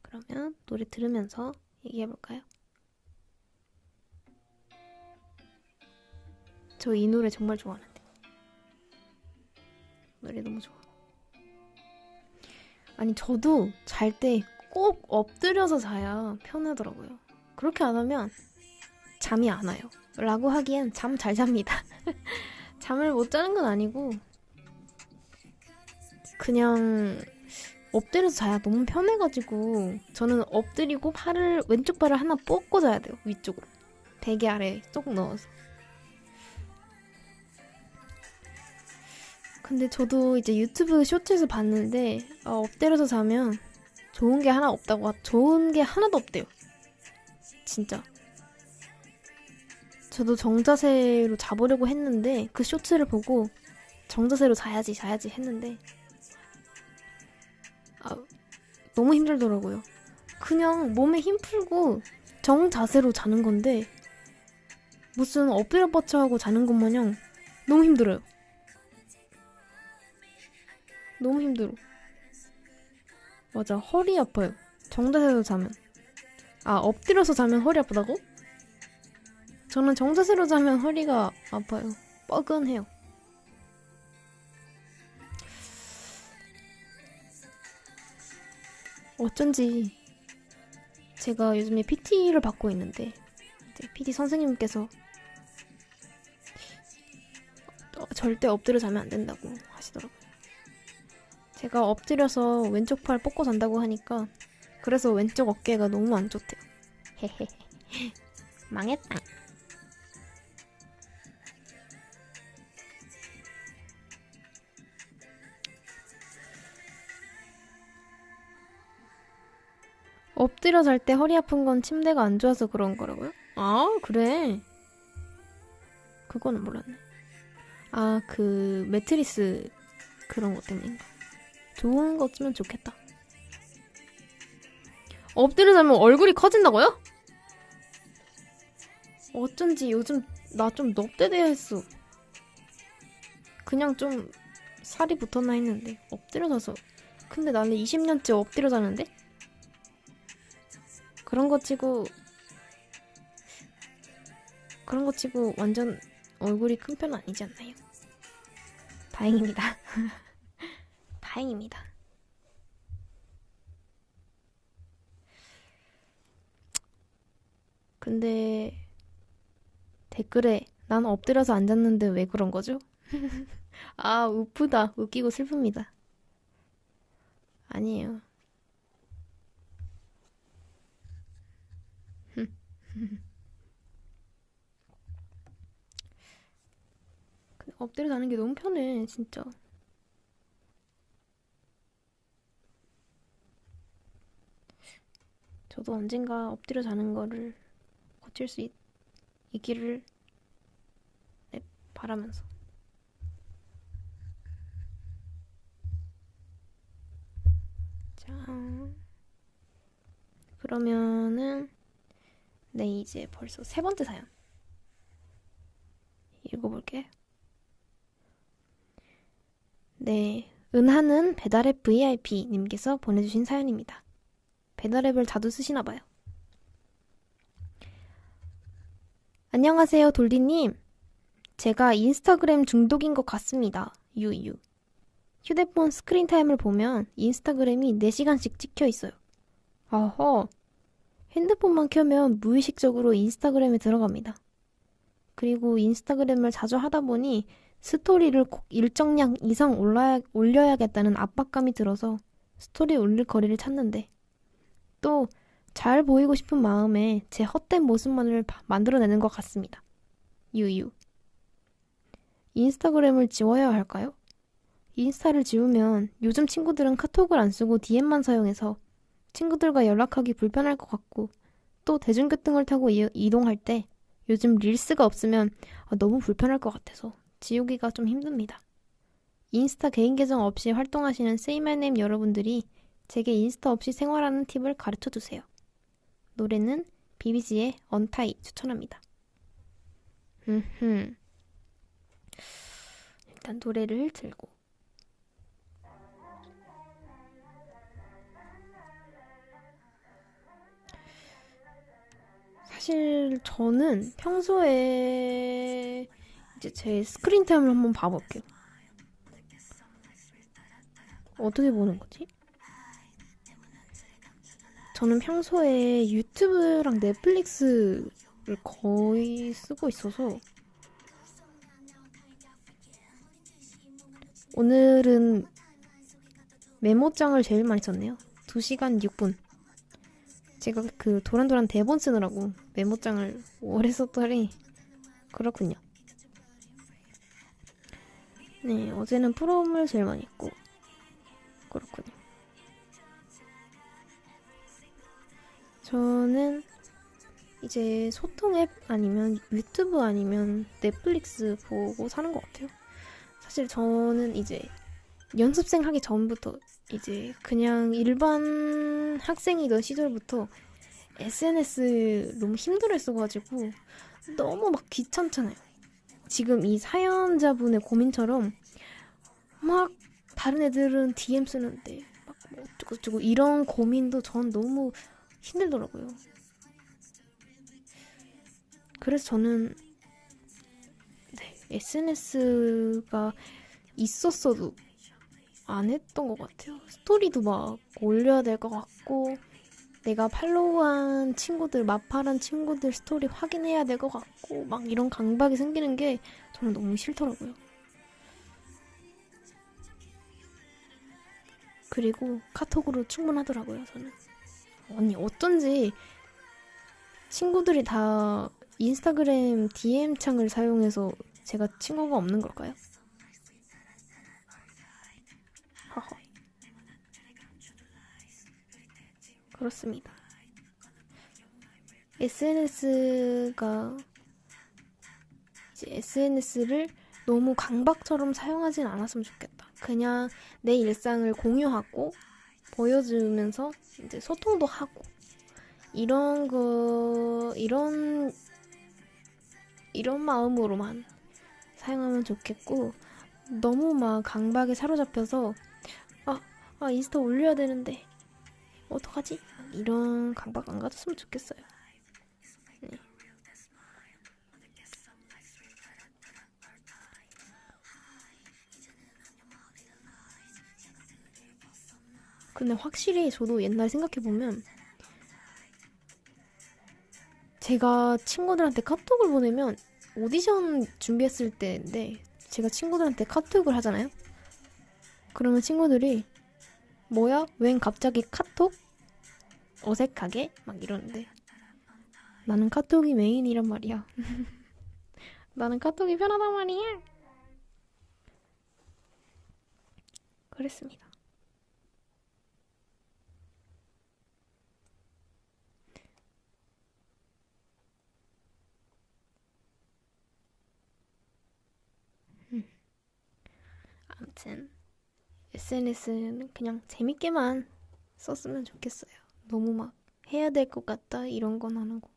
그러면 노래 들으면서 얘기해볼까요? 저 이 노래 정말 좋아하는데. 노래 너무 좋아. 아니, 저도 잘 때 꼭 엎드려서 자야 편하더라고요. 그렇게 안 하면 잠이 안 와요. 라고 하기엔 잠 잘 잡니다. 잠을 못 자는 건 아니고 그냥 엎드려서 자야 너무 편해가지고 저는 엎드리고 왼쪽 발을 하나 뻗고 자야 돼요. 위쪽으로. 베개 아래에 쏙 넣어서. 근데 저도 이제 유튜브 쇼츠에서 봤는데 엎드려서 자면 좋은 게 하나도 없대요. 진짜. 저도 정자세로 자보려고 했는데 그 쇼츠를 보고 정자세로 자야지 했는데 너무 힘들더라고요. 그냥 몸에 힘 풀고 정자세로 자는 건데 무슨 엎드려 뻗쳐 하고 자는 것 마냥 너무 힘들어요. 너무 힘들어. 맞아, 허리 아파요. 정자세로 자면. 엎드려서 자면 허리 아프다고? 저는 정자세로 자면 허리가 아파요. 뻐근해요. 어쩐지 제가 요즘에 PT를 받고 있는데 이제 PT 선생님께서 절대 엎드려 자면 안 된다고 하시더라고요. 제가 엎드려서 왼쪽 팔 뻗고 잔다고 하니까 그래서 왼쪽 어깨가 너무 안 좋대요. 헤헤헤. 망했다. 엎드려 잘 때 허리 아픈 건 침대가 안 좋아서 그런 거라고요? 아, 그래. 그거는 몰랐네. 아, 그 매트리스 그런 것 때문인가? 좋은 거 쓰면 좋겠다. 엎드려 자면 얼굴이 커진다고요? 어쩐지 요즘 나 좀 넙대대야 했어. 그냥 좀 살이 붙었나 했는데 엎드려 자서. 근데 나는 20년째 엎드려 자는데? 그런 거 치고 완전 얼굴이 큰 편은 아니지 않나요? 다행입니다. 다행입니다. 근데 댓글에 난 엎드려서 앉았는데 왜 그런 거죠? 아, 우프다. 웃기고 슬픕니다. 아니에요. 근데 엎드려 자는 게 너무 편해, 진짜. 저도 언젠가 엎드려 자는 거를 고칠 수 있기를 네, 바라면서. 자, 그러면은 네, 이제 벌써 세 번째 사연 읽어볼게. 네, 은하는 배달앱 VIP님께서 보내주신 사연입니다. 배달앱을 자주 쓰시나 봐요. 안녕하세요, 돌디님. 제가 인스타그램 중독인 것 같습니다. 유유. 휴대폰 스크린 타임을 보면 인스타그램이 4시간씩 찍혀 있어요. 어허. 핸드폰만 켜면 무의식적으로 인스타그램에 들어갑니다. 그리고 인스타그램을 자주 하다 보니 스토리를 꼭 일정량 이상 올려야겠다는 압박감이 들어서 스토리 올릴 거리를 찾는데 또 잘 보이고 싶은 마음에 제 헛된 모습만을 만들어내는 것 같습니다. 유유. 인스타그램을 지워야 할까요? 인스타를 지우면 요즘 친구들은 카톡을 안 쓰고 DM만 사용해서 친구들과 연락하기 불편할 것 같고 또 대중교통을 타고 이동할 때 요즘 릴스가 없으면 너무 불편할 것 같아서 지우기가 좀 힘듭니다. 인스타 개인 계정 없이 활동하시는 Say My Name 여러분들이 제게 인스타 없이 생활하는 팁을 가르쳐주세요. 노래는 비비지의 언타이 추천합니다. 일단 노래를 들고 사실 저는 평소에 이제 제 스크린 타임을 한번 봐볼게요. 어떻게 보는 거지? 저는 평소에 유튜브랑 넷플릭스를 거의 쓰고 있어서 오늘은 메모장을 제일 많이 썼네요. 2시간 6분. 제가 그 도란도란 대본 쓰느라고 메모장을 오래 썼더니 그렇군요. 네, 어제는 프롬을 제일 많이 했고 그렇군요. 저는 이제 소통 앱 아니면 유튜브 아니면 넷플릭스 보고 사는 것 같아요. 사실 저는 이제 연습생 하기 전부터 이제 그냥 일반 학생이던 시절부터 SNS 너무 힘들어했어가지고 너무 막 귀찮잖아요. 지금 이 사연자분의 고민처럼 막 다른 애들은 DM 쓰는데 막 뭐 어쩌고저쩌고 이런 고민도 전 너무 힘들더라고요. 그래서 저는 네, SNS가 있었어도 안 했던 것 같아요. 스토리도 막 올려야 될 것 같고 내가 팔로우한 친구들, 마팔한 친구들 스토리 확인해야 될 것 같고 막 이런 강박이 생기는 게 저는 너무 싫더라고요. 그리고 카톡으로 충분하더라고요, 저는. 아니, 어쩐지 친구들이 다 인스타그램 DM 창을 사용해서 제가 친구가 없는 걸까요? 허허. 그렇습니다. SNS를 너무 강박처럼 사용하진 않았으면 좋겠다. 그냥 내 일상을 공유하고 보여주면서 이제 소통도 하고 이런 마음으로만 사용하면 좋겠고, 너무 막 강박에 사로잡혀서 인스타 올려야 되는데 어떡하지? 이런 강박 안 가졌으면 좋겠어요. 네. 근데 확실히 저도 옛날 생각해보면 제가 친구들한테 카톡을 보내면 오디션 준비했을 때인데 제가 친구들한테 카톡을 하잖아요. 그러면 친구들이 뭐야? 웬 갑자기 카톡? 어색하게? 막 이러는데 나는 카톡이 메인이란 말이야. 나는 카톡이 편하단 말이야. 그랬습니다. 아무튼 SNS는 그냥 재밌게만 썼으면 좋겠어요. 너무 막 해야 될 것 같다 이런 건 안 하고.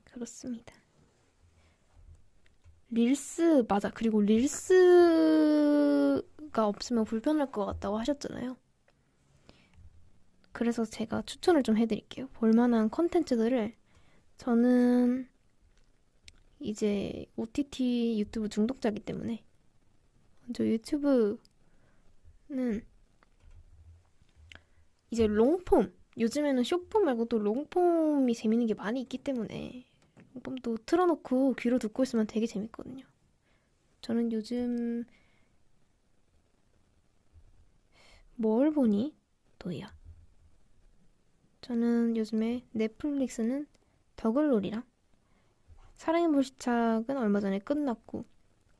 그렇습니다. 릴스, 맞아. 그리고 릴스가 없으면 불편할 것 같다고 하셨잖아요. 그래서 제가 추천을 좀 해드릴게요. 볼만한 컨텐츠들을. 저는 이제 OTT 유튜브 중독자이기 때문에 저 유튜브는 이제 롱폼, 요즘에는 숏폼 말고 또 롱폼이 재밌는 게 많이 있기 때문에 롱폼도 틀어놓고 귀로 듣고 있으면 되게 재밌거든요. 저는 요즘 뭘 보니? 또야. 저는 요즘에 넷플릭스는 더글로리랑 사랑의 불시착은 얼마 전에 끝났고,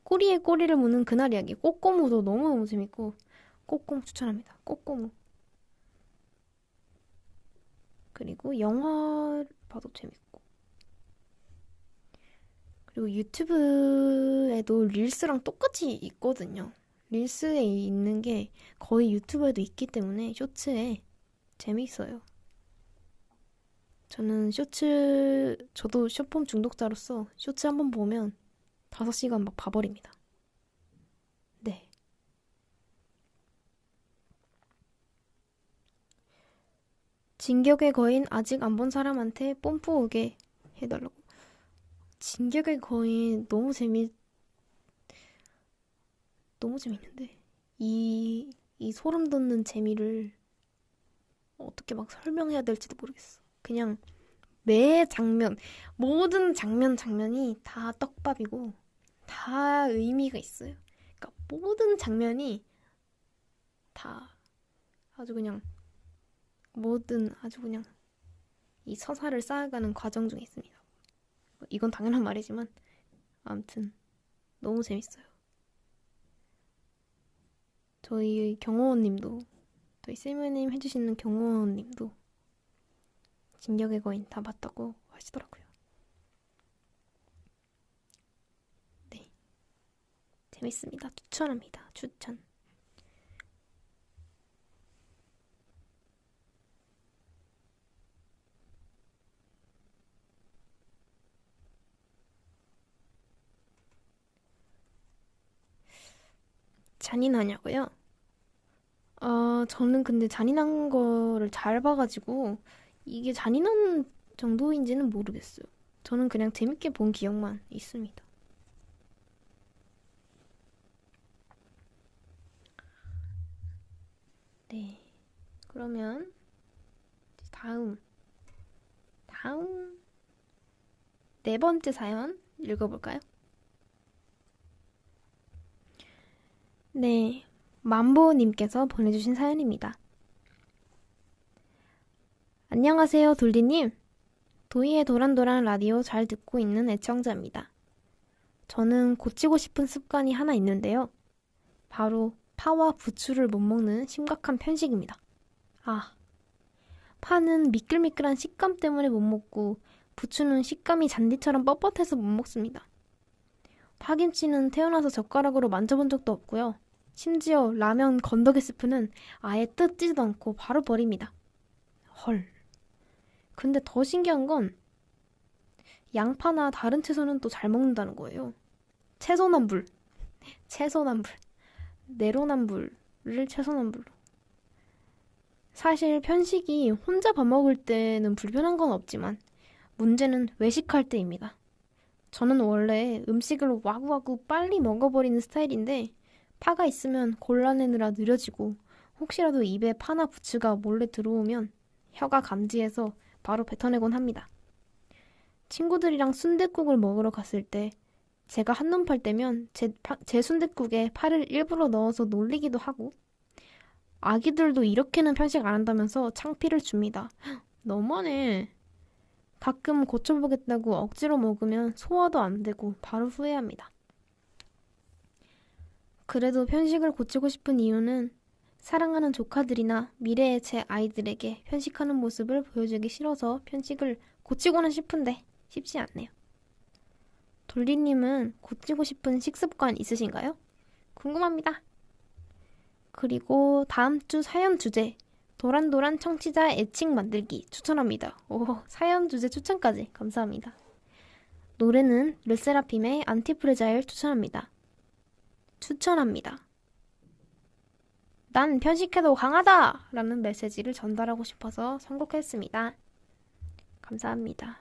꼬리에 꼬리를 무는 그날 이야기 꼬꼬무도 너무너무 재밌고, 꼬꼬무 추천합니다. 꼬꼬무. 그리고 영화 봐도 재밌고. 그리고 유튜브에도 릴스랑 똑같이 있거든요. 릴스에 있는 게 거의 유튜브에도 있기 때문에 쇼츠에 재밌어요. 저는 저도 숏폼 중독자로서 쇼츠 한번 보면 5시간 막 봐버립니다. 네. 진격의 거인 아직 안 본 사람한테 뽐뿌 오게 해달라고. 진격의 거인 너무 재밌는데. 이 소름 돋는 재미를 어떻게 막 설명해야 될지도 모르겠어. 그냥 매 장면, 모든 장면이 다 떡밥이고, 다 의미가 있어요. 그러니까 모든 장면이 다 아주 그냥, 아주 그냥 이 서사를 쌓아가는 과정 중에 있습니다. 이건 당연한 말이지만, 아무튼 너무 재밌어요. 저희 경호원님도, 저희 세미님 해주시는 경호원님도 진격의 거인 다 봤다고 하시더라고요. 네, 재밌습니다. 추천합니다. 추천. 잔인하냐고요? 저는 근데 잔인한 거를 잘 봐가지고 이게 잔인한 정도인지는 모르겠어요. 저는 그냥 재밌게 본 기억만 있습니다. 네. 그러면 다음, 다음 네 번째 사연 읽어볼까요? 네. 만보님께서 보내주신 사연입니다. 안녕하세요, 돌디님. 도희의 도란도란 라디오 잘 듣고 있는 애청자입니다. 저는 고치고 싶은 습관이 하나 있는데요. 바로 파와 부추를 못 먹는 심각한 편식입니다. 아, 파는 미끌미끌한 식감 때문에 못 먹고 부추는 식감이 잔디처럼 뻣뻣해서 못 먹습니다. 파김치는 태어나서 젓가락으로 만져본 적도 없고요. 심지어 라면 건더기 스프는 아예 뜯지도 않고 바로 버립니다. 헐. 근데 더 신기한 건 양파나 다른 채소는 또 잘 먹는다는 거예요. 채소남불. 채소남불. 내로남불을 채소남불로. 사실 편식이 혼자 밥 먹을 때는 불편한 건 없지만 문제는 외식할 때입니다. 저는 원래 음식을 와구와구 빨리 먹어버리는 스타일인데 파가 있으면 골라내느라 느려지고 혹시라도 입에 파나 부추가 몰래 들어오면 혀가 감지해서 바로 뱉어내곤 합니다. 친구들이랑 순댓국을 먹으러 갔을 때 제가 한눈 팔 때면 제 순댓국에 파를 일부러 넣어서 놀리기도 하고 아기들도 이렇게는 편식 안 한다면서 창피를 줍니다. 너무하네. 가끔 고쳐보겠다고 억지로 먹으면 소화도 안 되고 바로 후회합니다. 그래도 편식을 고치고 싶은 이유는 사랑하는 조카들이나 미래의 제 아이들에게 편식하는 모습을 보여주기 싫어서 편식을 고치고는 싶은데 쉽지 않네요. 돌리님은 고치고 싶은 식습관 있으신가요? 궁금합니다. 그리고 다음 주 사연 주제 도란도란 청취자 애칭 만들기 추천합니다. 오, 사연 주제 추천까지 감사합니다. 노래는 르세라핌의 안티프레자일 추천합니다. 난 편식해도 강하다! 라는 메시지를 전달하고 싶어서 선곡했습니다. 감사합니다.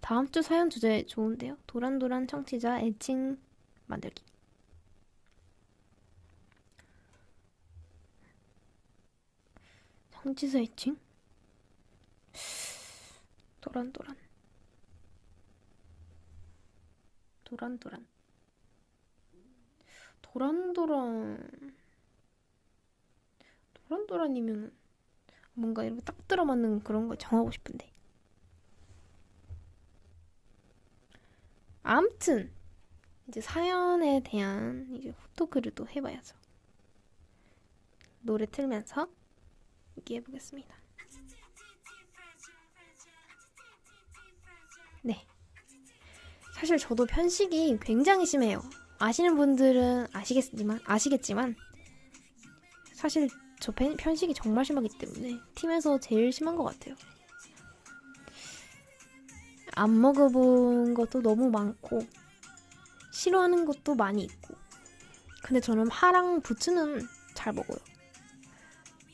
다음 주 사연 주제 좋은데요? 도란도란 청취자 애칭 만들기. 청취자 애칭? 도란도란. 도란도란이면 뭔가 이렇게 딱 들어맞는 그런 걸 정하고 싶은데. 아무튼 이제 사연에 대한 이제 후토크를 또 해봐야죠. 노래 틀면서 얘기해보겠습니다. 네. 사실 저도 편식이 굉장히 심해요. 아시는 분들은 아시겠지만 사실 저 편식이 정말 심하기 때문에 팀에서 제일 심한 것 같아요. 안 먹어본 것도 너무 많고 싫어하는 것도 많이 있고 근데 저는 파랑 부추는 잘 먹어요.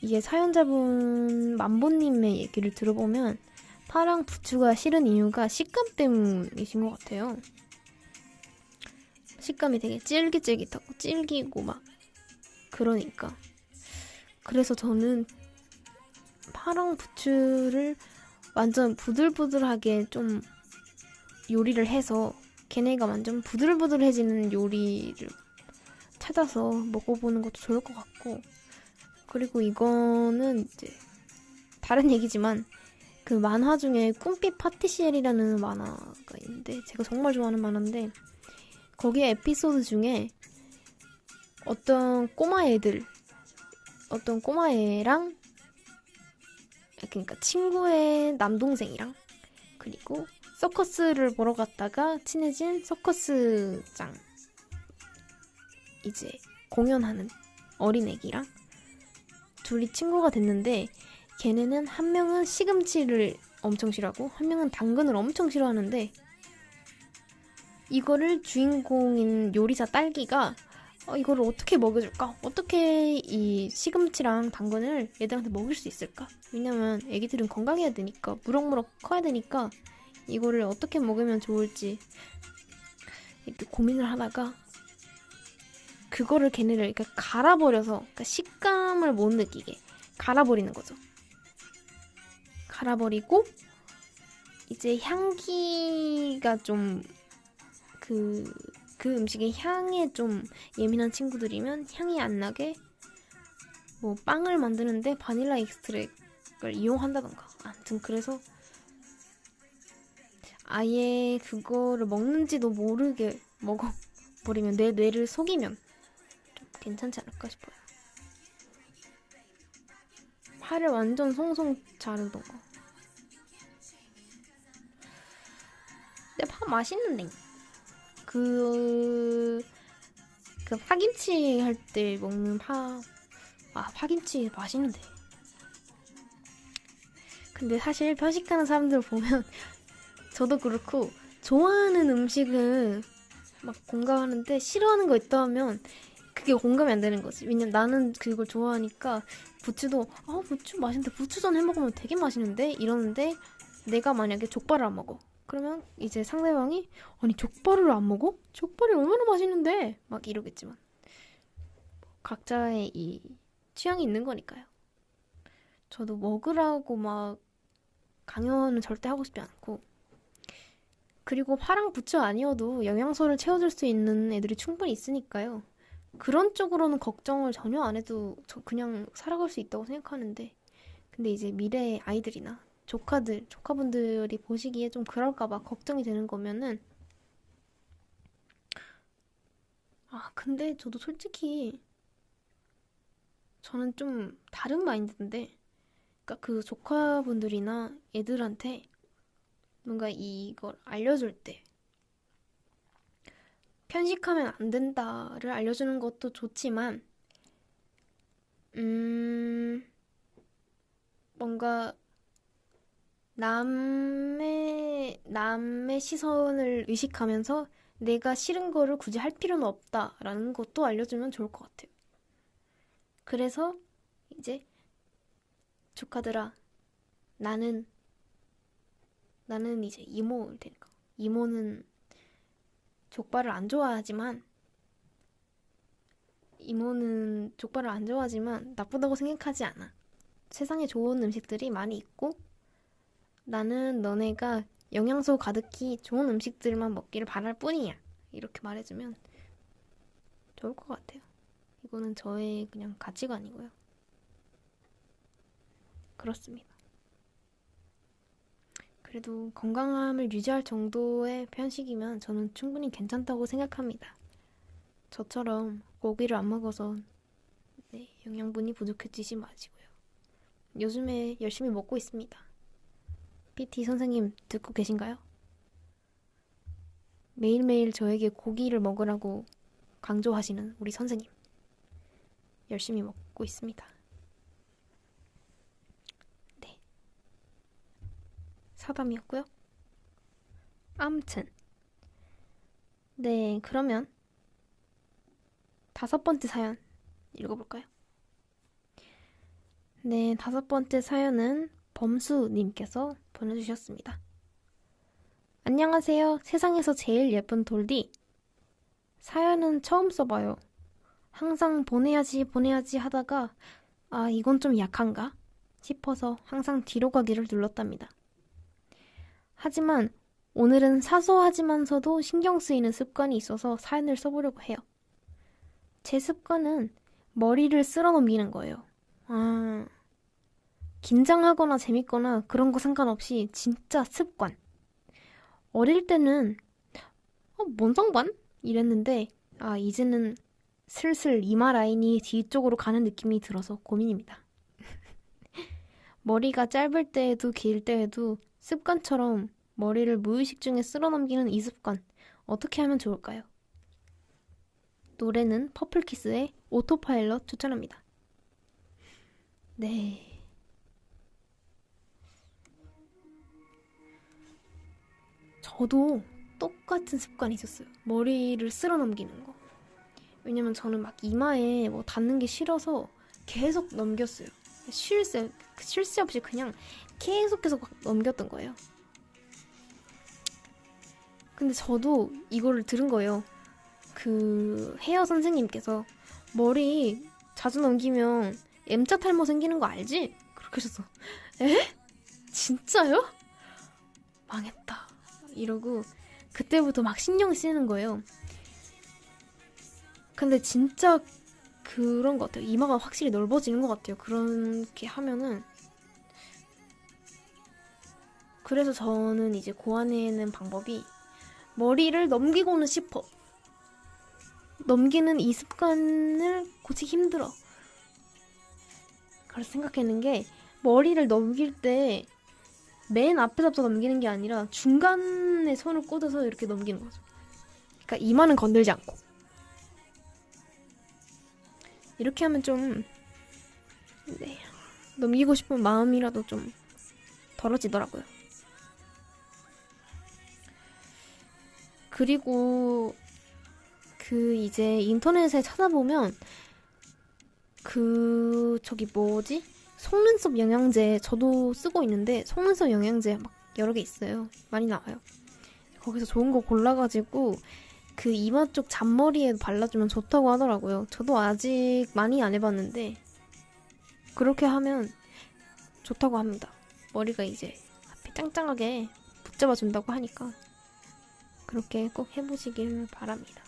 이게 사연자분 만보님의 얘기를 들어보면 파랑 부추가 싫은 이유가 식감 때문이신 것 같아요. 식감이 되게 쫄깃쫄깃하고 질기고 막 그러니까 그래서 저는 파랑 부추를 완전 부들부들하게 좀 요리를 해서 걔네가 완전 부들부들해지는 요리를 찾아서 먹어보는 것도 좋을 것 같고 그리고 이거는 이제 다른 얘기지만 그 만화 중에 꿈빛 파티시엘이라는 만화가 있는데 제가 정말 좋아하는 만화인데 거기에 에피소드 중에 어떤 꼬마애랑 그러니까 친구의 남동생이랑 그리고 서커스를 보러 갔다가 친해진 서커스장 이제 공연하는 어린애기랑 둘이 친구가 됐는데 걔네는 한 명은 시금치를 엄청 싫어하고 한 명은 당근을 엄청 싫어하는데 이거를 주인공인 요리사 딸기가 이거를 어떻게 먹여줄까? 어떻게 이 시금치랑 당근을 얘들한테 먹일 수 있을까? 왜냐면 애기들은 건강해야 되니까 무럭무럭 커야 되니까 이거를 어떻게 먹으면 좋을지 이렇게 고민을 하다가 그거를 걔네를 이렇게 갈아버려서 그러니까 식감을 못 느끼게 갈아버리는 거죠. 갈아버리고 이제 향기가 좀 그 음식의 향에 좀 예민한 친구들이면 향이 안 나게 뭐 빵을 만드는데 바닐라 익스트랙을 이용한다던가 아무튼 그래서 아예 그거를 먹는지도 모르게 먹어버리면 내 뇌를 속이면 좀 괜찮지 않을까 싶어요. 파를 완전 송송 자르던 거. 근데 파 맛있는데. 그 파김치 할 때 먹는 파. 파김치 맛있는데. 근데 사실 편식하는 사람들 보면 저도 그렇고 좋아하는 음식은 막 공감하는데 싫어하는 거 있다 하면 그게 공감이 안 되는 거지. 왜냐면 나는 그걸 좋아하니까 부추도 부추 맛있는데 부추전 해 먹으면 되게 맛있는데 이러는데 내가 만약에 족발을 안 먹어. 그러면 이제 상대방이 아니 족발을 안 먹어? 족발이 얼마나 맛있는데 막 이러겠지만 각자의 이 취향이 있는 거니까요. 저도 먹으라고 막 강요는 절대 하고 싶지 않고 그리고 파랑 부추 아니어도 영양소를 채워줄 수 있는 애들이 충분히 있으니까요. 그런 쪽으로는 걱정을 전혀 안 해도 그냥 살아갈 수 있다고 생각하는데 근데 이제 미래의 아이들이나 조카분들이 보시기에 좀 그럴까봐 걱정이 되는 거면은 근데 저도 솔직히 저는 좀 다른 마인드인데 그러니까 그 조카분들이나 애들한테 뭔가 이걸 알려줄 때 편식하면 안 된다를 알려주는 것도 좋지만 뭔가 남의 시선을 의식하면서 내가 싫은 거를 굳이 할 필요는 없다라는 것도 알려주면 좋을 것 같아요. 그래서 이제 조카들아 나는 이제 이모일 테니까 이모는 족발을 안 좋아하지만 나쁘다고 생각하지 않아. 세상에 좋은 음식들이 많이 있고 나는 너네가 영양소 가득히 좋은 음식들만 먹기를 바랄 뿐이야. 이렇게 말해주면 좋을 것 같아요. 이거는 저의 그냥 가치관이고요. 그렇습니다. 그래도 건강함을 유지할 정도의 편식이면 저는 충분히 괜찮다고 생각합니다. 저처럼 고기를 안 먹어서 영양분이 부족해지지 마시고요. 요즘에 열심히 먹고 있습니다. PT 선생님 듣고 계신가요? 매일매일 저에게 고기를 먹으라고 강조하시는 우리 선생님. 열심히 먹고 있습니다. 네. 사담이었고요. 아무튼 네, 그러면 5번째 사연 읽어볼까요? 네, 5번째 사연은 범수님께서 보내주셨습니다. 안녕하세요. 세상에서 제일 예쁜 돌디. 사연은 처음 써봐요. 항상 보내야지 하다가 이건 좀 약한가? 싶어서 항상 뒤로 가기를 눌렀답니다. 하지만 오늘은 사소하지만서도 신경 쓰이는 습관이 있어서 사연을 써보려고 해요. 제 습관은 머리를 쓸어 넘기는 거예요. 긴장하거나 재밌거나 그런 거 상관없이 진짜 습관. 어릴 때는 뭔 상관? 이랬는데 이제는 슬슬 이마 라인이 뒤쪽으로 가는 느낌이 들어서 고민입니다. 머리가 짧을 때에도 길 때에도 습관처럼 머리를 무의식 중에 쓸어넘기는 이 습관 어떻게 하면 좋을까요? 노래는 퍼플키스의 오토파일럿 추천합니다. 네. 저도 똑같은 습관이 있었어요. 머리를 쓸어넘기는 거. 왜냐면 저는 막 이마에 뭐 닿는 게 싫어서 계속 넘겼어요. 쉴 새 없이 그냥 계속 넘겼던 거예요. 근데 저도 이거를 들은 거예요. 그 헤어 선생님께서 머리 자주 넘기면 M자 탈모 생기는 거 알지? 그렇게 하셔서 에? 진짜요? 망했다. 이러고 그때부터 막 신경 쓰이는 거예요. 근데 진짜 그런 것 같아요. 이마가 확실히 넓어지는 것 같아요. 그렇게 하면은. 그래서 저는 이제 고안해낸 방법이 머리를 넘기고는 싶어. 넘기는 이 습관을 고치기 힘들어. 그래서 생각했는 게 머리를 넘길 때 맨 앞에서부터 넘기는 게 아니라 중간에 손을 꽂아서 이렇게 넘기는 거죠. 그러니까 이마는 건들지 않고. 이렇게 하면 좀 네, 넘기고 싶은 마음이라도 좀 덜어지더라고요. 그리고 이제 인터넷에 찾아보면 저기 뭐지? 속눈썹 영양제 저도 쓰고 있는데 속눈썹 영양제 막 여러 개 있어요. 많이 나와요. 거기서 좋은 거 골라가지고 그 이마 쪽 잔머리에 발라주면 좋다고 하더라고요. 저도 아직 많이 안 해봤는데 그렇게 하면 좋다고 합니다. 머리가 이제 앞이 짱짱하게 붙잡아준다고 하니까 그렇게 꼭 해보시길 바랍니다.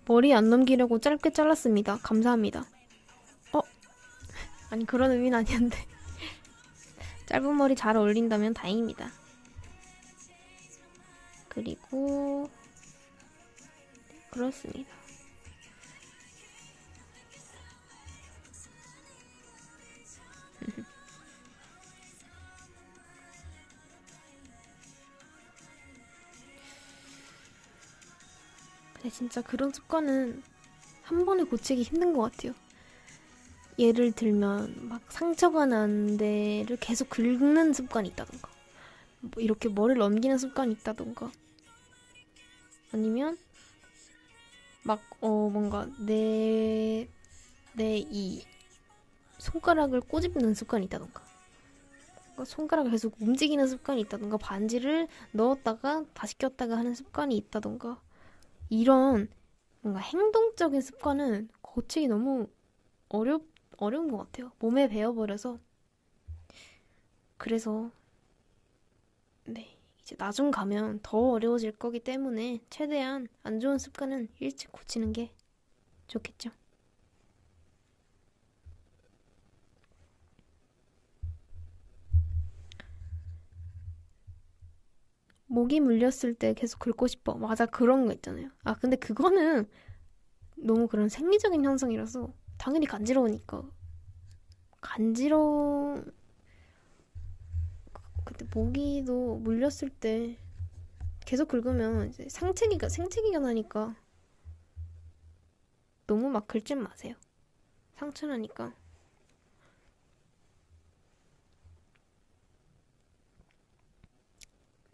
머리 안 넘기려고 짧게 잘랐습니다. 감사합니다. 아니 그런 의미는 아니었는데 짧은 머리 잘 어울린다면 다행입니다. 그리고 그렇습니다. 근데 진짜 그런 습관은 한 번에 고치기 힘든 것 같아요. 예를 들면 막 상처가 난 데를 계속 긁는 습관이 있다던가 뭐 이렇게 머리를 넘기는 습관이 있다던가 아니면 막 뭔가 내 이 손가락을 꼬집는 습관이 있다던가 손가락을 계속 움직이는 습관이 있다던가 반지를 넣었다가 다시 꼈다가 하는 습관이 있다던가 이런 뭔가 행동적인 습관은 고치기 너무 어려운 것 같아요. 몸에 배어버려서. 그래서 네, 이제 나중 가면 더 어려워질 거기 때문에 최대한 안 좋은 습관은 일찍 고치는 게 좋겠죠. 모기 물렸을 때 계속 긁고 싶어. 맞아, 그런 거 있잖아요. 아, 근데 그거는 너무 그런 생리적인 현상이라서 당연히 간지러우니까. 근데 모기도 물렸을 때 계속 긁으면 이제 생채기가 나니까 너무 막 긁지 마세요. 상처 나니까.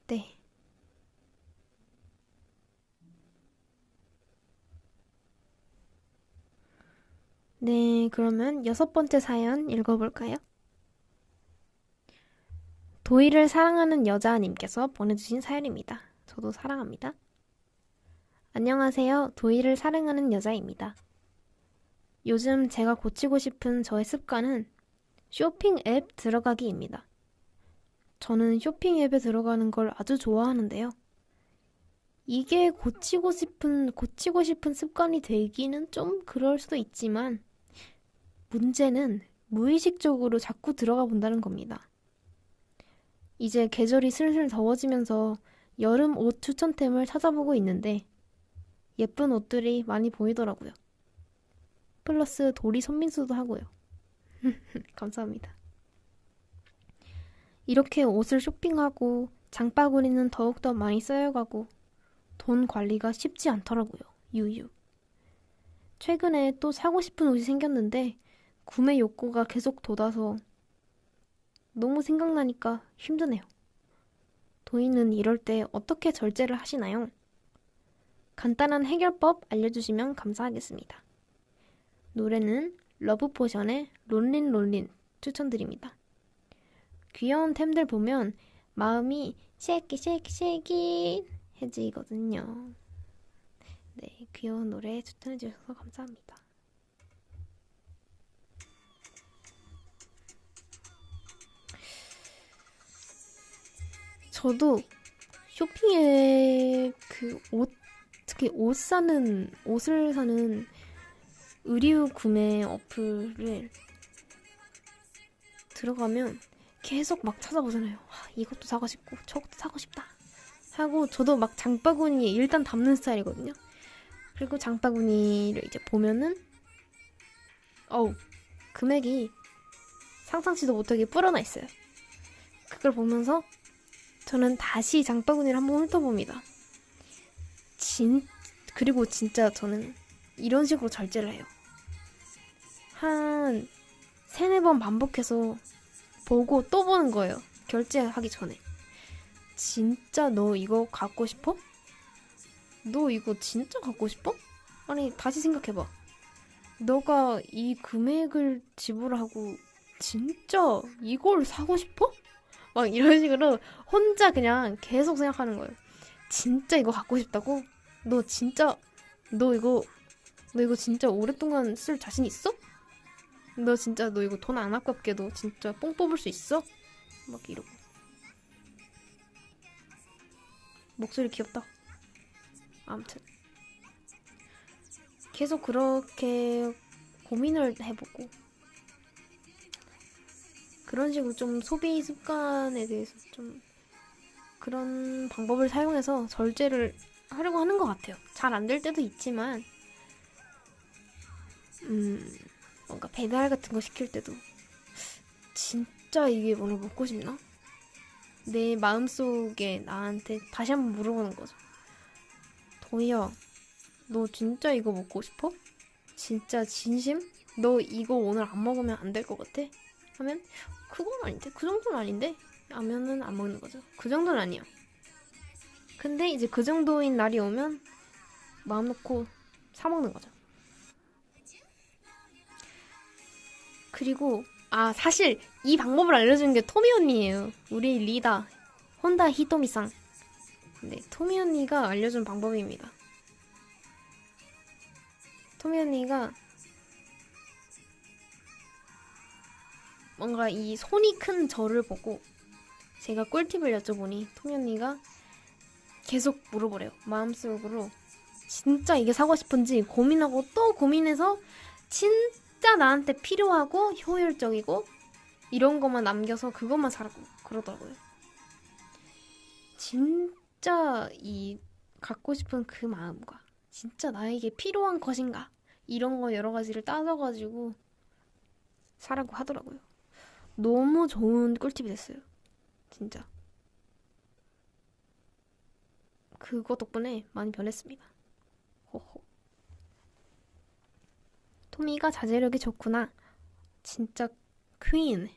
네. 네, 그러면 6번째 사연 읽어볼까요? 도희를 사랑하는 여자님께서 보내주신 사연입니다. 저도 사랑합니다. 안녕하세요. 도희를 사랑하는 여자입니다. 요즘 제가 고치고 싶은 저의 습관은 쇼핑 앱 들어가기입니다. 저는 쇼핑 앱에 들어가는 걸 아주 좋아하는데요. 이게 고치고 싶은 습관이 되기는 좀 그럴 수도 있지만 문제는 무의식적으로 자꾸 들어가 본다는 겁니다. 이제 계절이 슬슬 더워지면서 여름 옷 추천템을 찾아보고 있는데 예쁜 옷들이 많이 보이더라고요. 플러스 도리 손민수도 하고요. 감사합니다. 이렇게 옷을 쇼핑하고 장바구니는 더욱더 많이 쌓여가고 돈 관리가 쉽지 않더라고요. 유유. 최근에 또 사고 싶은 옷이 생겼는데 구매 욕구가 계속 돋아서 너무 생각나니까 힘드네요. 도희는 이럴 때 어떻게 절제를 하시나요? 간단한 해결법 알려주시면 감사하겠습니다. 노래는 러브포션의 롤린 롤린 추천드립니다. 귀여운 템들 보면 마음이 쉐이키 쉐이키 쉐이키 해지거든요. 네, 귀여운 노래 추천해주셔서 감사합니다. 저도 쇼핑에 특히 옷을 사는 의류 구매 어플을 들어가면 계속 막 찾아보잖아요. 이것도 사고 싶고 저것도 사고 싶다 사고 저도 막 장바구니에 일단 담는 스타일이거든요. 그리고 장바구니를 이제 보면은 어우 금액이 상상치도 못하게 불어나 있어요. 그걸 보면서 저는 다시 장바구니를 한번 훑어봅니다. 그리고 진짜 저는 이런 식으로 절제를 해요. 한 세네 번 반복해서 보고 또 보는 거예요. 결제하기 전에. 진짜 너 이거 갖고 싶어? 너 이거 진짜 갖고 싶어? 아니 다시 생각해봐. 너가 이 금액을 지불하고 진짜 이걸 사고 싶어? 막 이런 식으로 혼자 그냥 계속 생각하는 거예요. 진짜 이거 갖고 싶다고? 너 진짜 너 이거 진짜 오랫동안 쓸 자신 있어? 너 이거 돈 안 아깝게 너 진짜 뽕 뽑을 수 있어? 막 이러고. 목소리 귀엽다. 아무튼 계속 그렇게 고민을 해보고 그런 식으로 좀 소비 습관에 대해서 좀 그런 방법을 사용해서 절제를 하려고 하는 것 같아요. 잘 안 될 때도 있지만 뭔가 배달 같은 거 시킬 때도 진짜 이게 오늘 먹고 싶나? 내 마음속에 나한테 다시 한번 물어보는 거죠. 도희야, 너 진짜 이거 먹고 싶어? 진짜 진심? 너 이거 오늘 안 먹으면 안 될 것 같아? 하면 그건 아닌데? 그 정도는 아닌데? 하면은 안 먹는 거죠. 그 정도는 아니야. 근데 이제 그 정도인 날이 오면 마음 놓고 사 먹는 거죠. 그리고 사실 이 방법을 알려준 게 토미 언니예요. 우리 리더 혼다 히토미상. 네, 토미 언니가 알려준 방법입니다. 토미 언니가 뭔가 이 손이 큰 저를 보고 제가 꿀팁을 여쭤보니 토미 언니가 계속 물어보래요. 마음속으로 진짜 이게 사고 싶은지 고민하고 또 고민해서 진짜 나한테 필요하고 효율적이고 이런 것만 남겨서 그것만 사라고 그러더라고요. 진짜 이 갖고 싶은 그 마음과 진짜 나에게 필요한 것인가 이런 거 여러 가지를 따져가지고 사라고 하더라고요. 너무 좋은 꿀팁이 됐어요. 진짜. 그거 덕분에 많이 변했습니다. 호호. 토미가 자제력이 좋구나. 진짜 퀸.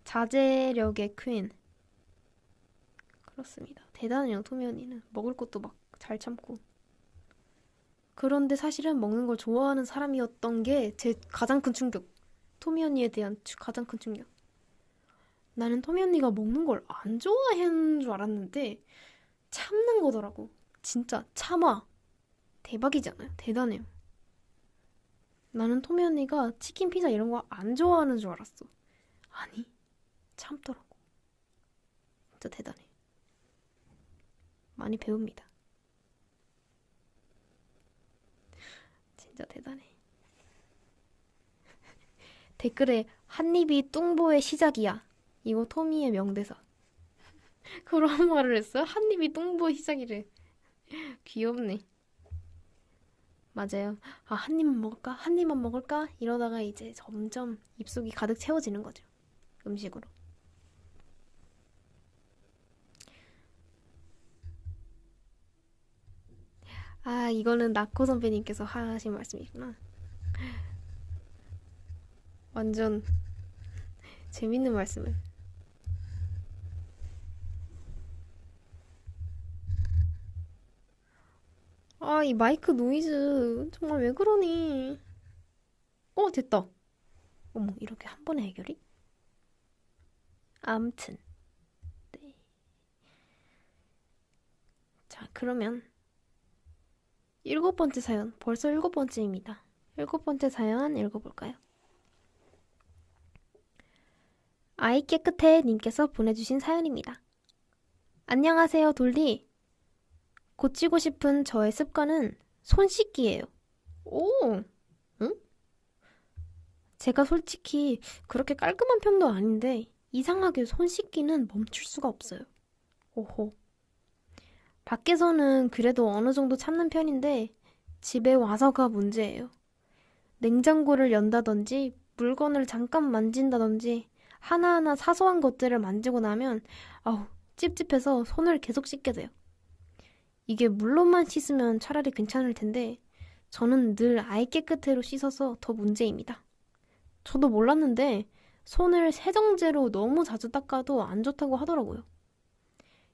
자제력의 퀸. 그렇습니다. 대단해요, 토미 언니는. 먹을 것도 막 잘 참고. 그런데 사실은 먹는 걸 좋아하는 사람이었던 게 제 가장 큰 충격. 토미 언니에 대한 가장 큰 충격. 나는 토미 언니가 먹는 걸 안 좋아하는 줄 알았는데 참는 거더라고. 진짜 참아. 대박이지 않아요? 대단해요. 나는 토미 언니가 치킨, 피자 이런 거 안 좋아하는 줄 알았어. 아니, 참더라고. 진짜 대단해. 많이 배웁니다. 진짜 대단해. 댓글에 한 입이 뚱보의 시작이야. 이거 토미의 명대사. 그런 말을 했어요? 한 입이 뚱보의 시작이래. 귀엽네. 맞아요. 한 입만 먹을까? 한 입만 먹을까? 이러다가 이제 점점 입속이 가득 채워지는 거죠. 음식으로. 이거는 나코 선배님께서 하신 말씀이구나. 완전 재밌는 말씀을. 이 마이크 노이즈 정말 왜 그러니? 됐다. 어머, 이렇게 한 번에 해결이? 암튼. 네. 자, 그러면 7번째 사연. 벌써 7번째입니다. 7번째 사연 읽어볼까요? 아이 깨끗해 님께서 보내주신 사연입니다. 안녕하세요, 돌디. 고치고 싶은 저의 습관은 손 씻기예요. 오, 응? 제가 솔직히 그렇게 깔끔한 편도 아닌데 이상하게 손 씻기는 멈출 수가 없어요. 오호. 밖에서는 그래도 어느 정도 참는 편인데 집에 와서가 문제예요. 냉장고를 연다든지 물건을 잠깐 만진다든지 하나하나 사소한 것들을 만지고 나면 아우 찝찝해서 손을 계속 씻게 돼요. 이게 물로만 씻으면 차라리 괜찮을 텐데 저는 늘 아예 깨끗해로 씻어서 더 문제입니다. 저도 몰랐는데 손을 세정제로 너무 자주 닦아도 안 좋다고 하더라고요.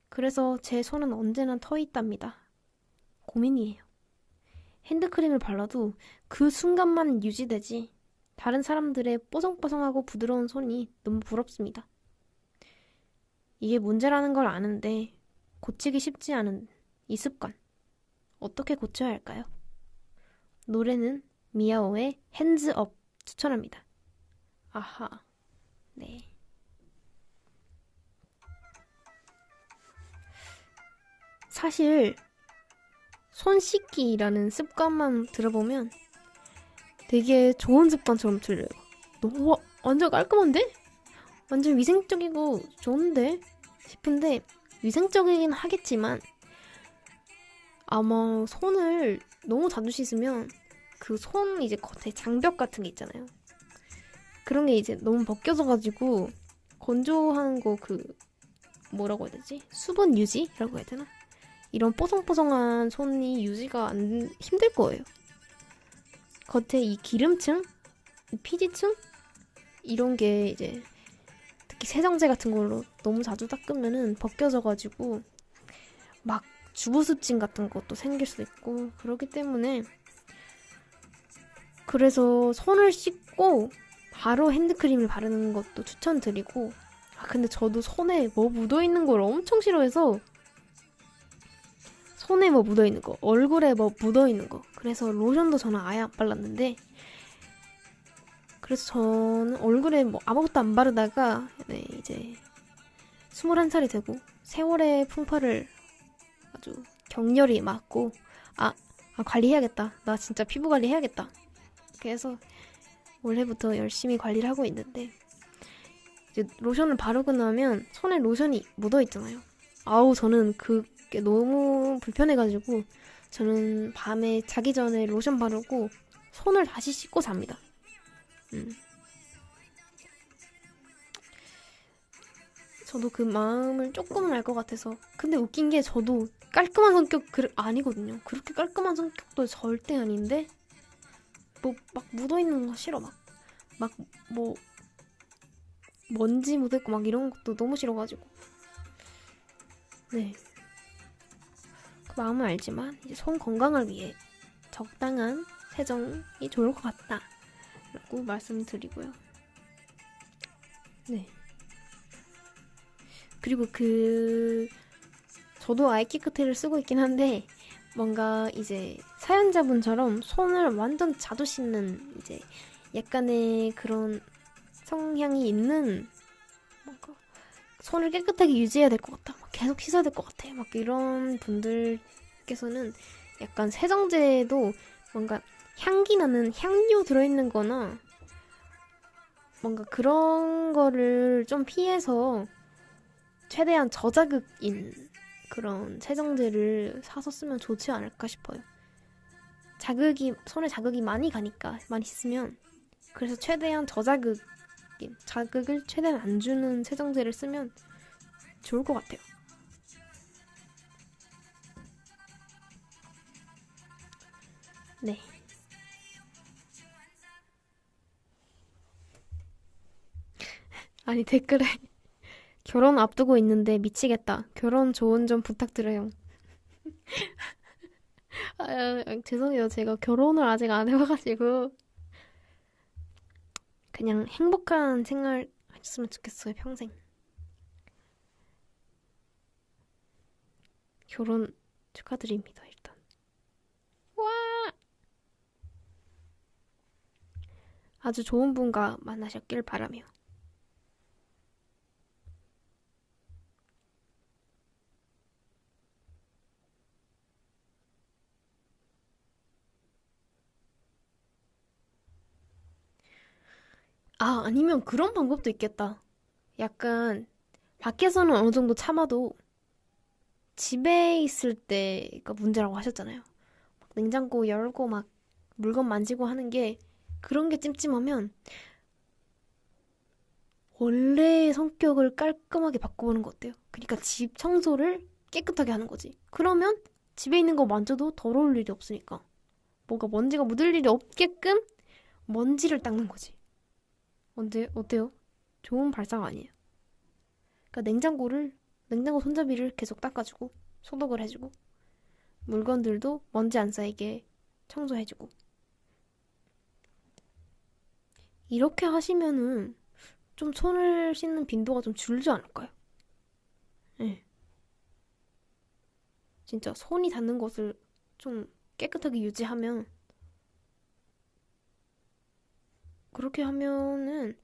그래서 제 손은 언제나 터 있답니다. 고민이에요. 핸드크림을 발라도 그 순간만 유지되지 다른 사람들의 뽀송뽀송하고 부드러운 손이 너무 부럽습니다. 이게 문제라는 걸 아는데 고치기 쉽지 않은 이 습관. 어떻게 고쳐야 할까요? 노래는 미아오의 핸즈업 추천합니다. 아하, 네. 사실 손 씻기라는 습관만 들어보면 되게 좋은 습관처럼 들려요. 너무 완전 깔끔한데? 완전 위생적이고 좋은데? 싶은데 위생적이긴 하겠지만 아마 손을 너무 자주 씻으면 그 손 이제 겉에 장벽 같은 게 있잖아요. 그런 게 이제 너무 벗겨져가지고 건조한 거 그 뭐라고 해야 되지? 수분 유지라고 해야 되나? 이런 뽀송뽀송한 손이 유지가 안 힘들 거예요. 겉에 이 기름층, 이 피지층 이런 게 이제 특히 세정제 같은 걸로 너무 자주 닦으면은 벗겨져가지고 막 주부습진 같은 것도 생길 수 있고 그렇기 때문에 그래서 손을 씻고 바로 핸드크림을 바르는 것도 추천드리고 근데 저도 손에 뭐 묻어있는 걸 엄청 싫어해서 손에 뭐 묻어있는 거, 얼굴에 뭐 묻어있는 거 그래서 로션도 저는 아예 안 발랐는데 그래서 저는 얼굴에 뭐 아무것도 안 바르다가 네, 이제 21살이 되고 세월의 풍파를 아주 격렬히 맞고 관리해야겠다. 나 진짜 피부 관리 해야겠다. 그래서 올해부터 열심히 관리를 하고 있는데 이제 로션을 바르고 나면 손에 로션이 묻어있잖아요. 아우 저는 그게 너무 불편해가지고 저는 밤에 자기 전에 로션 바르고 손을 다시 씻고 잡니다. 저도 그 마음을 조금은 알 것 같아서 근데 웃긴 게 저도 깔끔한 성격 아니거든요. 그렇게 깔끔한 성격도 절대 아닌데 뭐 막 묻어있는 거 싫어. 막 뭐 먼지 묻어있고 막 이런 것도 너무 싫어가지고 네. 그 마음은 알지만 이제 손 건강을 위해 적당한 세정이 좋을 것 같다 라고 말씀드리고요. 네. 그리고 저도 아이키크트를 쓰고 있긴 한데 뭔가 이제 사연자분처럼 손을 완전 자주 씻는 이제 약간의 그런 성향이 있는 뭔가 손을 깨끗하게 유지해야 될 것 같다. 막 계속 씻어야 될 것 같아. 막 이런 분들께서는 약간 세정제도 뭔가 향기 나는 향료 들어있는 거나 뭔가 그런 거를 좀 피해서 최대한 저자극인 그런 세정제를 사서 쓰면 좋지 않을까 싶어요. 손에 자극이 많이 가니까, 많이 씻으면. 그래서 최대한 자극을 최대한 안 주는 세정제를 쓰면 좋을 것 같아요. 네. 아니, 댓글에 결혼 앞두고 있는데 미치겠다. 결혼 조언 좀 부탁드려요. 죄송해요. 제가 결혼을 아직 안 해봐가지고. 그냥 행복한 생활 하셨으면 좋겠어요. 평생. 결혼 축하드립니다. 일단. 와! 아주 좋은 분과 만나셨길 바라며. 아니면 그런 방법도 있겠다. 약간 밖에서는 어느 정도 참아도 집에 있을 때가 문제라고 하셨잖아요. 막 냉장고 열고 막 물건 만지고 하는 게 그런 게 찜찜하면 원래의 성격을 깔끔하게 바꿔보는 거 어때요? 그러니까 집 청소를 깨끗하게 하는 거지. 그러면 집에 있는 거 만져도 더러울 일이 없으니까. 뭔가 먼지가 묻을 일이 없게끔 먼지를 닦는 거지. 어때요? 좋은 발상 아니에요? 그러니까 냉장고 손잡이를 계속 닦아주고 소독을 해주고 물건들도 먼지 안 쌓이게 청소해주고 이렇게 하시면은 좀 손을 씻는 빈도가 좀 줄지 않을까요? 네. 진짜 손이 닿는 것을 좀 깨끗하게 유지하면 그렇게 하면은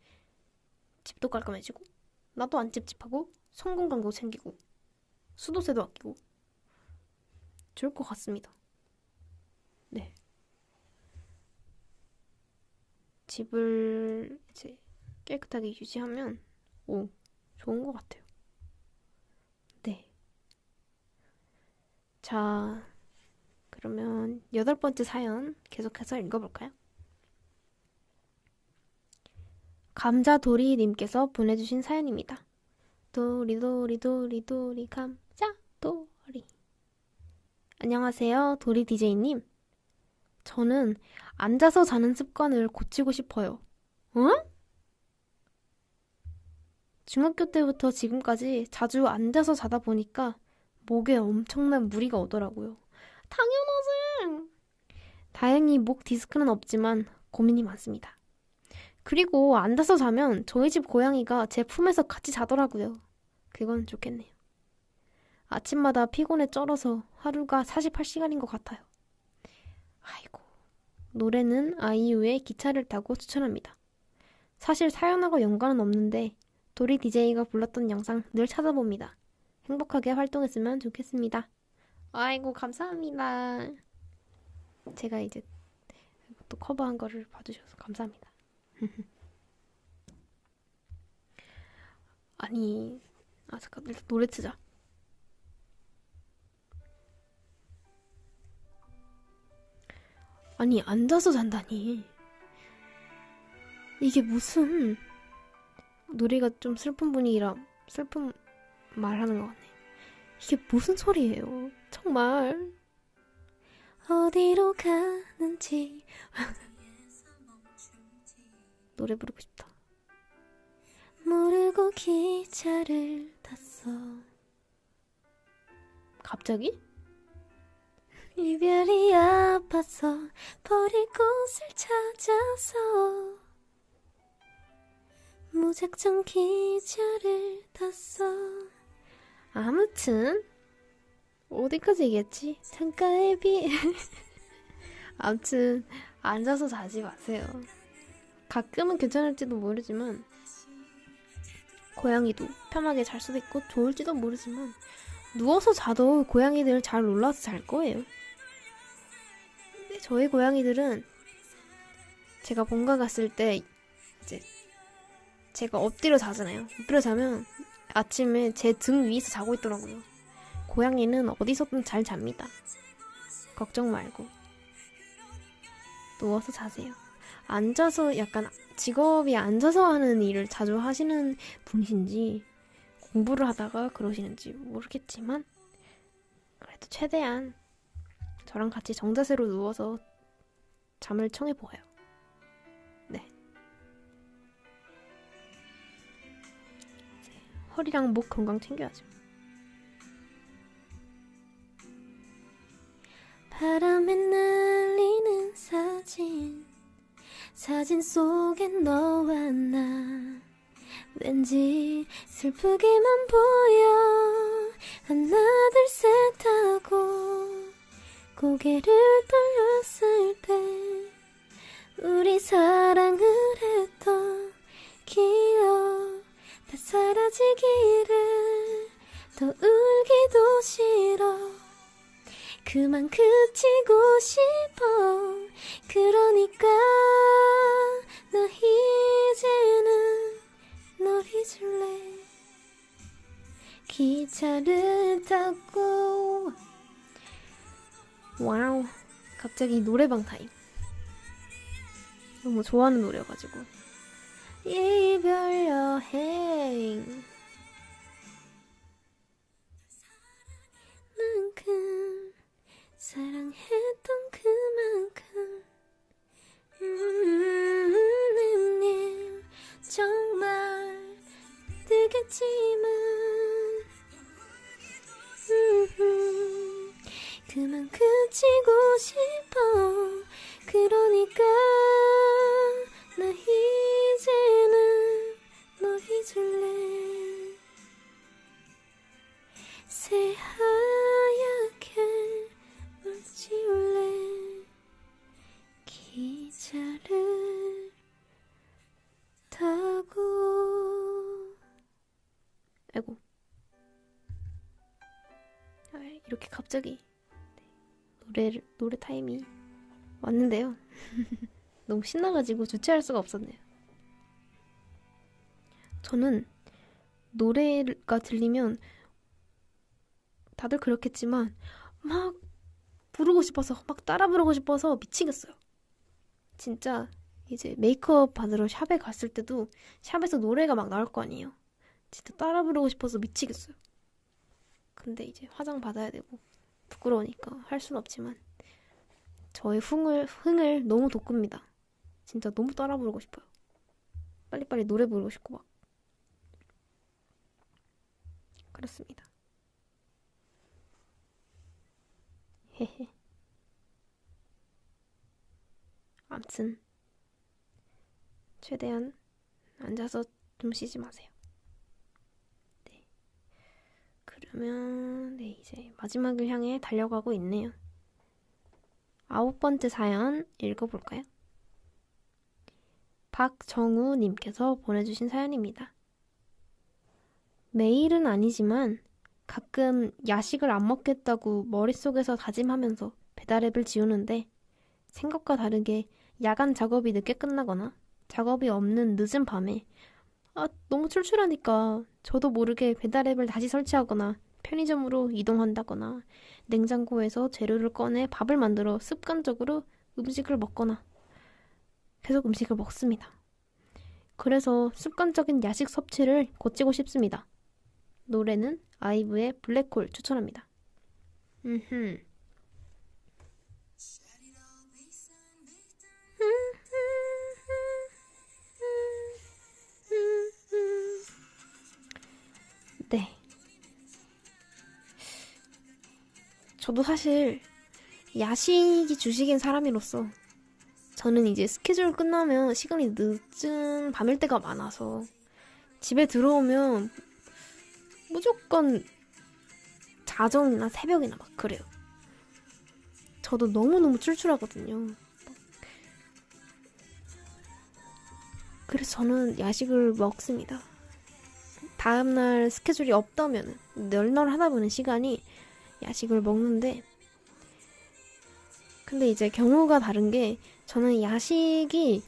집도 깔끔해지고 나도 안 찝찝하고 손 건강도 챙기고 수도세도 아끼고 좋을 것 같습니다. 네. 집을 이제 깨끗하게 유지하면 좋은 것 같아요. 네. 자, 그러면 8번째 사연 계속해서 읽어볼까요? 감자도리님께서 보내주신 사연입니다. 도리 감자도리. 안녕하세요, 도리 DJ님. 저는 앉아서 자는 습관을 고치고 싶어요. 응? 중학교 때부터 지금까지 자주 앉아서 자다 보니까 목에 엄청난 무리가 오더라고요. 당연하지! 다행히 목 디스크는 없지만 고민이 많습니다. 그리고 앉아서 자면 저희 집 고양이가 제 품에서 같이 자더라고요. 그건 좋겠네요. 아침마다 피곤에 쩔어서 하루가 48시간인 것 같아요. 아이고. 노래는 아이유의 기차를 타고 추천합니다. 사실 사연하고 연관은 없는데 도리 DJ가 불렀던 영상 늘 찾아봅니다. 행복하게 활동했으면 좋겠습니다. 아이고 감사합니다. 제가 이제 또 커버한 거를 봐주셔서 감사합니다. 아니 잠깐 일단 노래 트자. 아니 앉아서 잔다니 이게 무슨 노래가 좀 슬픈 분위기라 슬픈 말 하는 것 같네. 이게 무슨 소리예요 정말. 어디로 가는지 노래 부르고 싶다. 모르고 기차를 탔어. 갑자기? 이별이 아파서 버릴 곳을 찾아서 무작정 기차를 탔어. 아무튼 어디까지 얘기했지? 창가에 비 아무튼 앉아서 자지 마세요. 가끔은 괜찮을지도 모르지만 고양이도 편하게 잘 수도 있고 좋을지도 모르지만 누워서 자도 고양이들 잘 놀라서 잘 거예요. 저희 고양이들은 제가 본가 갔을 때 이제 제가 엎드려 자잖아요. 엎드려 자면 아침에 제 등 위에서 자고 있더라고요. 고양이는 어디서든 잘 잡니다. 걱정 말고 누워서 자세요. 앉아서 약간 직업이 앉아서 하는 일을 자주 하시는 분이신지 공부를 하다가 그러시는지 모르겠지만 그래도 최대한 저랑 같이 정자세로 누워서 잠을 청해보아요. 네. 허리랑 목 건강 챙겨야죠. 바람에 날리는 사진 속엔 너와 나 왠지 슬프게만 보여. 하나 둘 셋 하고 고개를 돌렸을 때 우리 사랑을 했던 기억 다 사라지기를. 더 울기도 싫어. 그만 그치고 싶어. 그러니까 나 이제는 널 잊을래. 기차를 타고. 와우, 갑자기 노래방 타임. 너무 좋아하는 노래여가지고. 이별 여행 만큼 사랑했던 그만큼 님 정말 되겠지만 그만 그치고 싶어. 그러니까 나 이제는 너 잊을래. 새하얗게 널 지울래. 기차를 타고. 아이고, 이렇게 갑자기 노래 타임이 왔는데요. 너무 신나가지고 주체할 수가 없었네요. 저는 노래가 들리면 다들 그렇겠지만 막 부르고 싶어서, 막 따라 부르고 싶어서 미치겠어요. 진짜 이제 메이크업 받으러 샵에 갔을 때도 샵에서 노래가 막 나올 거 아니에요. 진짜 따라 부르고 싶어서 미치겠어요. 근데 이제 화장 받아야 되고 부끄러우니까 할 순 없지만 저의 흥을 너무 돋굽니다. 진짜 너무 따라 부르고 싶어요. 빨리빨리 노래 부르고 싶고 막. 그렇습니다. 헤헤. 암튼 최대한 앉아서 좀 쉬지 마세요. 네. 그러면 이제 마지막을 향해 달려가고 있네요. 9번째 사연 읽어볼까요? 박정우님께서 보내주신 사연입니다. 매일은 아니지만 가끔 야식을 안 먹겠다고 머릿속에서 다짐하면서 배달앱을 지우는데 생각과 다르게 야간 작업이 늦게 끝나거나 작업이 없는 늦은 밤에 너무 출출하니까 저도 모르게 배달앱을 다시 설치하거나 편의점으로 이동한다거나 냉장고에서 재료를 꺼내 밥을 만들어 습관적으로 음식을 먹거나 계속 음식을 먹습니다. 그래서 습관적인 야식 섭취를 고치고 싶습니다. 노래는 아이브의 블랙홀 추천합니다. 네. 저도 사실 야식이 주식인 사람으로서 저는 이제 스케줄 끝나면 시간이 늦은 밤일 때가 많아서 집에 들어오면 무조건 자정이나 새벽이나 막 그래요. 저도 너무너무 출출하거든요. 그래서 저는 야식을 먹습니다. 다음날 스케줄이 없다면 널널하다 보는 시간이 야식을 먹는데, 근데 이제 경우가 다른 게 저는 야식이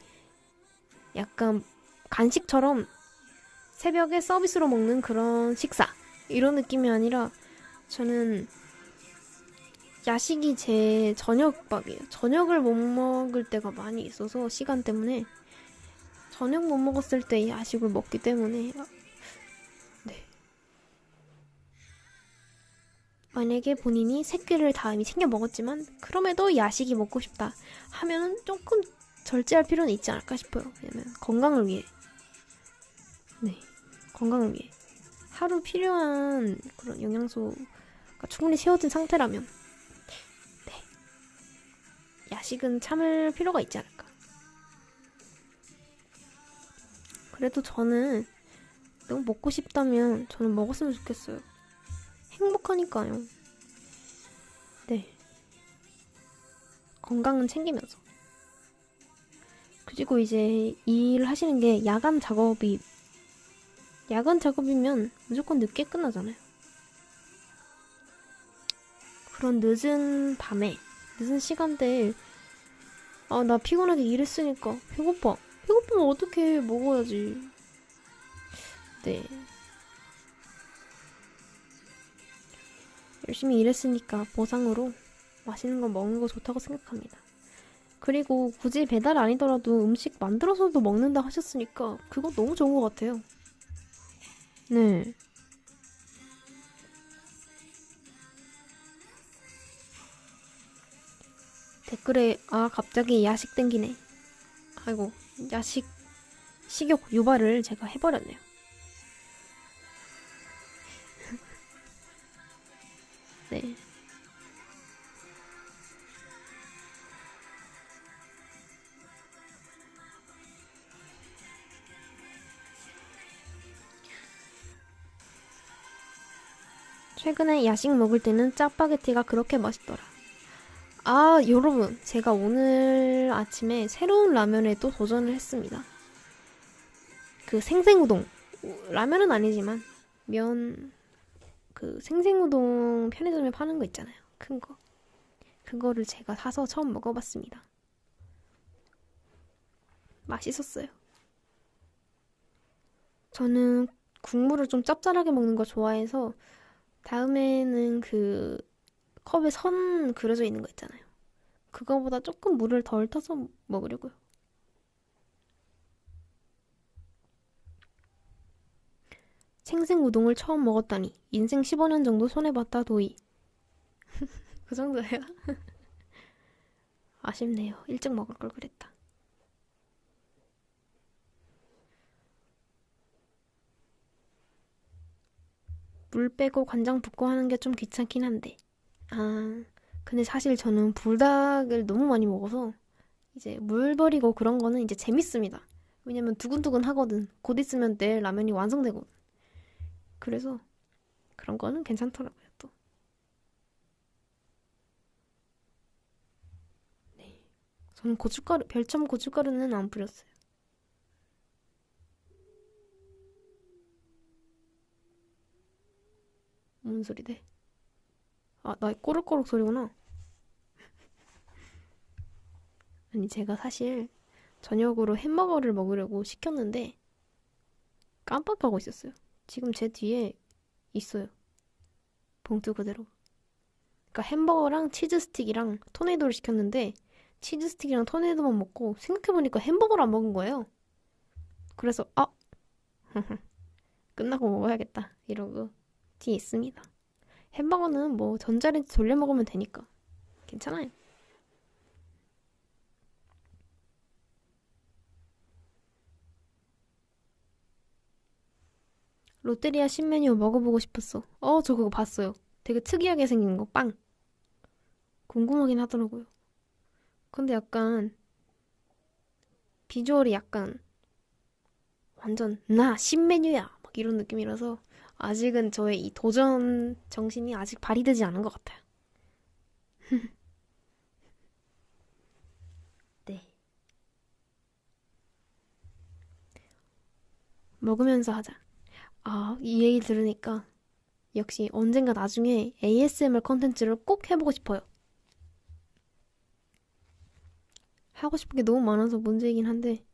약간 간식처럼 새벽에 서비스로 먹는 그런 식사 이런 느낌이 아니라 저는 야식이 제 저녁밥이에요. 저녁을 못 먹을 때가 많이 있어서 시간 때문에 저녁 못 먹었을 때 야식을 먹기 때문에 네. 만약에 본인이 세 끼를 다 이미 챙겨 먹었지만 그럼에도 야식이 먹고 싶다 하면 조금 절제할 필요는 있지 않을까 싶어요. 왜냐면 건강을 위해. 네, 건강을 위해. 하루 필요한 그런 영양소가 충분히 채워진 상태라면 네, 야식은 참을 필요가 있지 않을까. 그래도 저는 너무 먹고 싶다면 저는 먹었으면 좋겠어요. 행복하니까요. 네. 건강은 챙기면서. 그리고 이제 이 일을 하시는 게 야간 작업이면 무조건 늦게 끝나잖아요. 그런 늦은 밤에, 늦은 시간대에 나 피곤하게 일했으니까 배고파. 배고프면 어떻게 먹어야지. 네. 열심히 일했으니까 보상으로 맛있는 거 먹는 거 좋다고 생각합니다. 그리고 굳이 배달 아니더라도 음식 만들어서도 먹는다 하셨으니까 그거 너무 좋은 것 같아요. 네. 댓글에 갑자기 야식 땡기네. 아이고, 야식 식욕 유발을 제가 해버렸네요. 네. 최근에 야식 먹을 때는 짜파게티가 그렇게 맛있더라. 여러분, 제가 오늘 아침에 새로운 라면에 또 도전을 했습니다. 그 생생우동. 라면은 아니지만, 생생우동 편의점에 파는 거 있잖아요. 큰 거. 그거를 제가 사서 처음 먹어봤습니다. 맛있었어요. 저는 국물을 좀 짭짤하게 먹는 거 좋아해서, 다음에는 그 컵에 선 그려져 있는 거 있잖아요. 그거보다 조금 물을 덜 타서 먹으려고요. 생생 우동을 처음 먹었다니 인생 15년 정도 손해봤다 도이. 그 정도예요? 아쉽네요. 일찍 먹을 걸 그랬다. 물 빼고 간장 붓고 하는 게 좀 귀찮긴 한데. 근데 사실 저는 불닭을 너무 많이 먹어서 이제 물 버리고 그런 거는 이제 재밌습니다. 왜냐면 두근두근 하거든. 곧 있으면 내일 라면이 완성되거든. 그래서 그런 거는 괜찮더라고요, 또. 네. 저는 고춧가루, 별점 고춧가루는 안 뿌렸어요. 뭔 소리대? 나 꼬르꼬르 소리구나. 아니, 제가 사실 저녁으로 햄버거를 먹으려고 시켰는데 깜빡하고 있었어요. 지금 제 뒤에 있어요. 봉투 그대로. 그러니까 햄버거랑 치즈 스틱이랑 토네이도를 시켰는데 치즈 스틱이랑 토네이도만 먹고 생각해보니까 햄버거를 안 먹은 거예요. 그래서 끝나고 먹어야겠다 이러고 뒤에 있습니다. 햄버거는 뭐 전자레인지 돌려 먹으면 되니까 괜찮아요. 롯데리아 신메뉴 먹어보고 싶었어. 저 그거 봤어요. 되게 특이하게 생긴 거, 빵. 궁금하긴 하더라고요. 근데 약간 비주얼이 약간 완전 나 신메뉴야 막 이런 느낌이라서 아직은 저의 이 도전 정신이 아직 발휘되지 않은 것 같아요. 네. 먹으면서 하자. 이 얘기 들으니까 역시 언젠가 나중에 ASMR 컨텐츠를 꼭 해보고 싶어요. 하고 싶은 게 너무 많아서 문제이긴 한데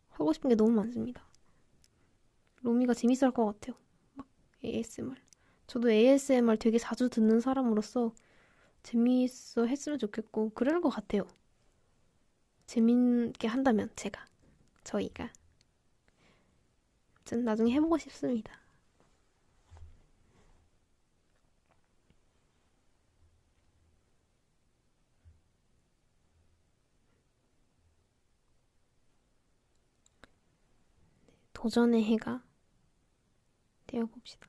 하고 싶은 게 너무 많습니다. 로미가 재밌어 할 것 같아요. 막 ASMR. 저도 ASMR 되게 자주 듣는 사람으로서 재미있어 했으면 좋겠고 그럴 것 같아요. 재밌게 한다면 저희가 전 나중에 해보고 싶습니다. 도전의 해가 되어봅시다.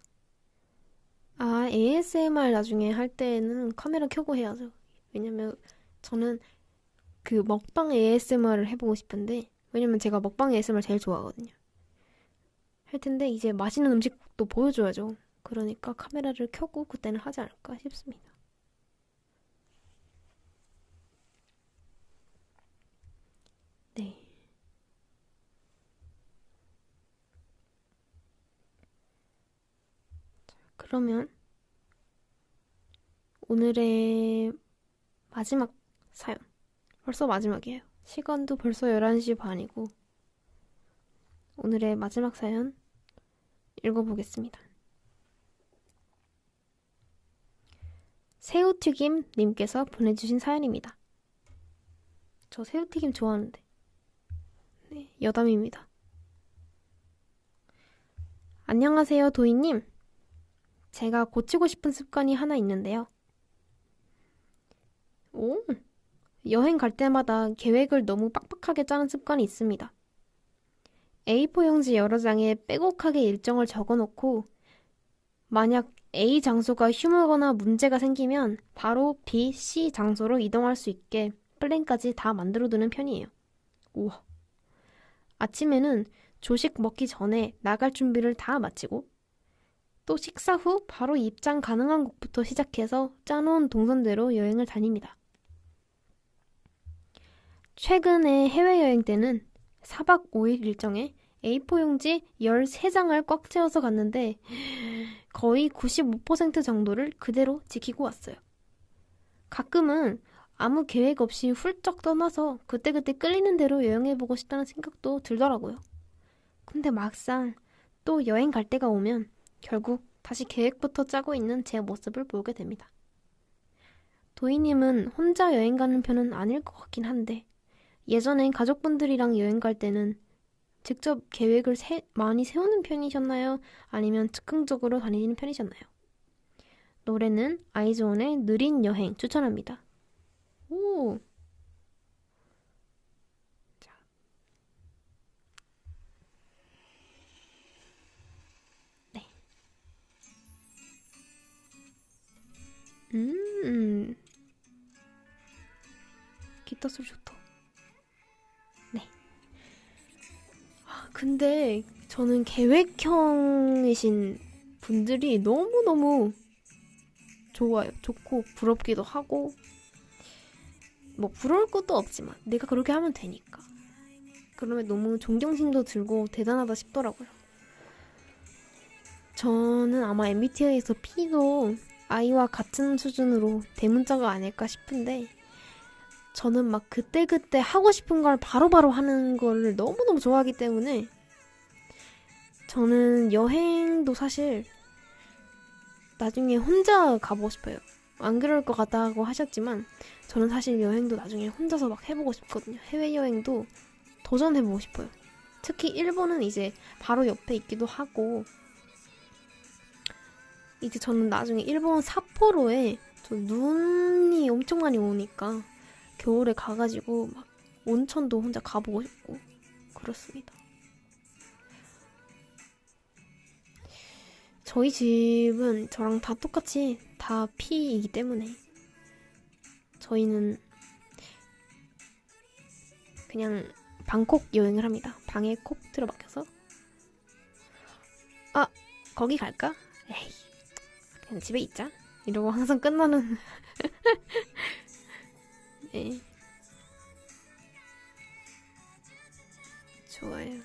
ASMR 나중에 할 때는 카메라 켜고 해야죠. 왜냐면 저는 그 먹방 ASMR을 해보고 싶은데 왜냐면 제가 먹방 ASMR 제일 좋아하거든요. 할 텐데 이제 맛있는 음식도 보여줘야죠. 그러니까 카메라를 켜고 그때는 하지 않을까 싶습니다. 네. 그러면 오늘의 마지막 사연. 벌써 마지막이에요. 시간도 벌써 11시 반이고 오늘의 마지막 사연 읽어보겠습니다. 새우튀김님께서 보내주신 사연입니다. 저 새우튀김 좋아하는데. 네, 여담입니다. 안녕하세요, 도희님. 제가 고치고 싶은 습관이 하나 있는데요. 오, 여행 갈 때마다 계획을 너무 빡빡하게 짜는 습관이 있습니다. A4 용지 여러 장에 빼곡하게 일정을 적어놓고 만약 A 장소가 휴무거나 문제가 생기면 바로 B, C 장소로 이동할 수 있게 플랜까지 다 만들어두는 편이에요. 우와. 아침에는 조식 먹기 전에 나갈 준비를 다 마치고 또 식사 후 바로 입장 가능한 곳부터 시작해서 짜놓은 동선대로 여행을 다닙니다. 최근에 해외여행 때는 4박 5일 일정에 A4 용지 13장을 꽉 채워서 갔는데 거의 95% 정도를 그대로 지키고 왔어요. 가끔은 아무 계획 없이 훌쩍 떠나서 그때그때 끌리는 대로 여행해보고 싶다는 생각도 들더라고요. 근데 막상 또 여행 갈 때가 오면 결국 다시 계획부터 짜고 있는 제 모습을 보게 됩니다. 도희님은 혼자 여행 가는 편은 아닐 것 같긴 한데 예전엔 가족분들이랑 여행 갈 때는 직접 계획을 많이 세우는 편이셨나요? 아니면 즉흥적으로 다니시는 편이셨나요? 노래는 아이즈원의 느린 여행 추천합니다. 오. 자. 네. 기타 소리 좋다. 네. 근데 저는 계획형이신 분들이 너무너무 좋아요. 좋고 부럽기도 하고 뭐 부러울 것도 없지만 내가 그렇게 하면 되니까. 그러면 너무 존경심도 들고 대단하다 싶더라고요. 저는 아마 MBTI에서 P도 I와 같은 수준으로 대문자가 아닐까 싶은데 저는 막 그때그때 하고 싶은 걸 바로바로 하는 거를 너무너무 좋아하기 때문에 저는 여행도 사실 나중에 혼자 가보고 싶어요. 안 그럴 것 같다고 하셨지만 저는 사실 여행도 나중에 혼자서 막 해보고 싶거든요. 해외여행도 도전해보고 싶어요. 특히 일본은 이제 바로 옆에 있기도 하고 이제 저는 나중에 일본 삿포로에 저 눈이 엄청 많이 오니까 겨울에 가가지고 막 온천도 혼자 가보고 싶고 그렇습니다. 저희 집은 저랑 다 똑같이 다 P이기 때문에 저희는 그냥 방콕 여행을 합니다. 방에 콕 틀어박혀서 아 거기 갈까? 에이 그냥 집에 있자 이러고 항상 끝나는 네. 좋아요.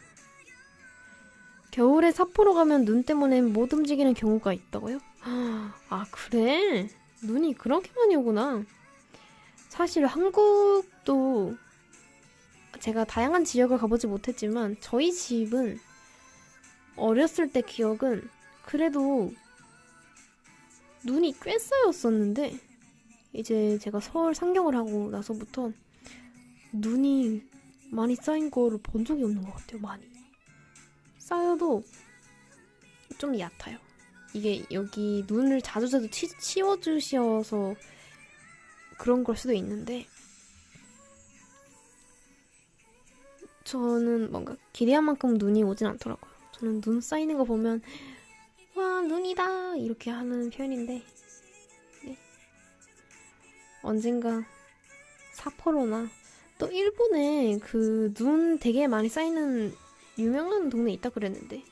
겨울에 삿포로 가면 눈 때문에 못 움직이는 경우가 있다고요? 아 그래? 눈이 그렇게 많이 오구나. 사실 한국도 제가 다양한 지역을 가보지 못했지만 저희 집은 어렸을 때 기억은 그래도 눈이 꽤 쌓였었는데 이제 제가 서울 상경을 하고 나서부터 눈이 많이 쌓인 거를 본 적이 없는 것 같아요. 많이 쌓여도 좀 얕아요. 이게 여기 눈을 자주자주 치워주셔서 그런 걸 수도 있는데 저는 뭔가 기대한 만큼 눈이 오진 않더라고요. 저는 눈 쌓이는 거 보면 와 눈이다 이렇게 하는 편인데 네. 언젠가 삿포로나 또 일본에 그 눈 되게 많이 쌓이는 유명한 동네 있다 그랬는데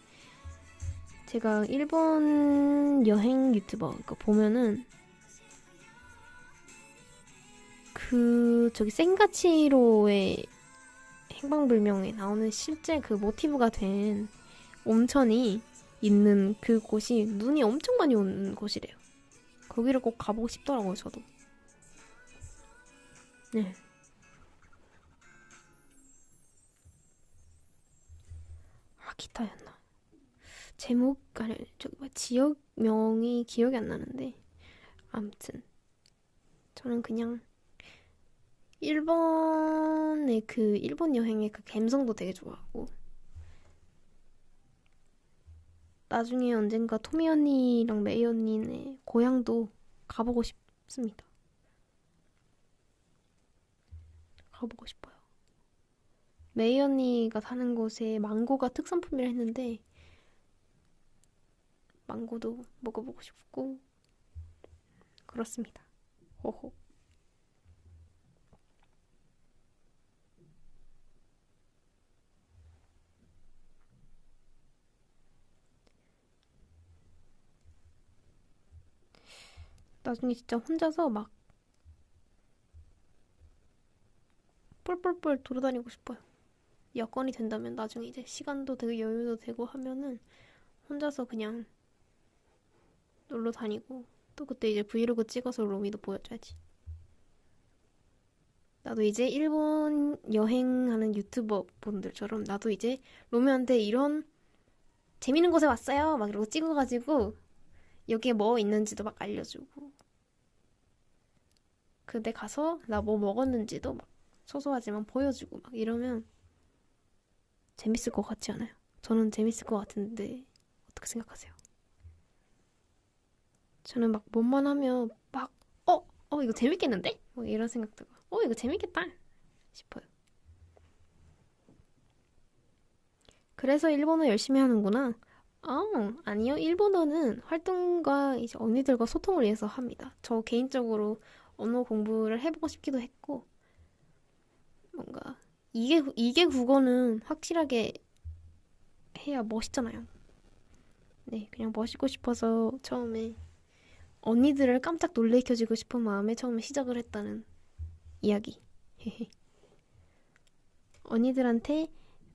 제가 일본 여행 유튜버 보면은 그 저기 센가치로의 행방불명에 나오는 실제 그 모티브가 된 온천이 있는 그 곳이 눈이 엄청 많이 오는 곳이래요. 거기를 꼭 가보고 싶더라고요, 저도. 네. 아, 기타였나? 제목, 아니, 저기 뭐 지역명이 기억이 안 나는데. 아무튼. 저는 그냥 일본의 그 일본 여행의 그 감성도 되게 좋아하고 나중에 언젠가 토미 언니랑 메이 언니네 고향도 가보고 싶습니다. 가보고 싶어요. 메이 언니가 사는 곳에 망고가 특산품이라 했는데 망고도 먹어보고 싶고 그렇습니다. 호호. 나중에 진짜 혼자서 막 뿔뿔뿔 돌아다니고 싶어요. 여건이 된다면 나중에 이제 시간도 되고 여유도 되고 하면은 혼자서 그냥 놀러 다니고 또 그때 이제 브이로그 찍어서 로미도 보여줘야지. 나도 이제 일본 여행하는 유튜버 분들처럼 나도 이제 로미한테 이런 재밌는 곳에 왔어요 막 이러고 찍어가지고 여기에 뭐 있는지도 막 알려주고 그때 가서 나 뭐 먹었는지도 막 소소하지만 보여주고 막 이러면 재밌을 것 같지 않아요? 저는 재밌을 것 같은데 어떻게 생각하세요? 저는 막 뭔만 하면 막 이거 재밌겠는데? 뭐 이런 생각 들고 이거 재밌겠다 싶어요. 그래서 일본어 열심히 하는구나. 아니요. 일본어는 활동과 이제 언니들과 소통을 위해서 합니다. 저 개인적으로 언어 공부를 해보고 싶기도 했고, 뭔가, 이게 국어는 확실하게 해야 멋있잖아요. 네, 그냥 멋있고 싶어서 처음에 언니들을 깜짝 놀래켜주고 싶은 마음에 처음에 시작을 했다는 이야기. 언니들한테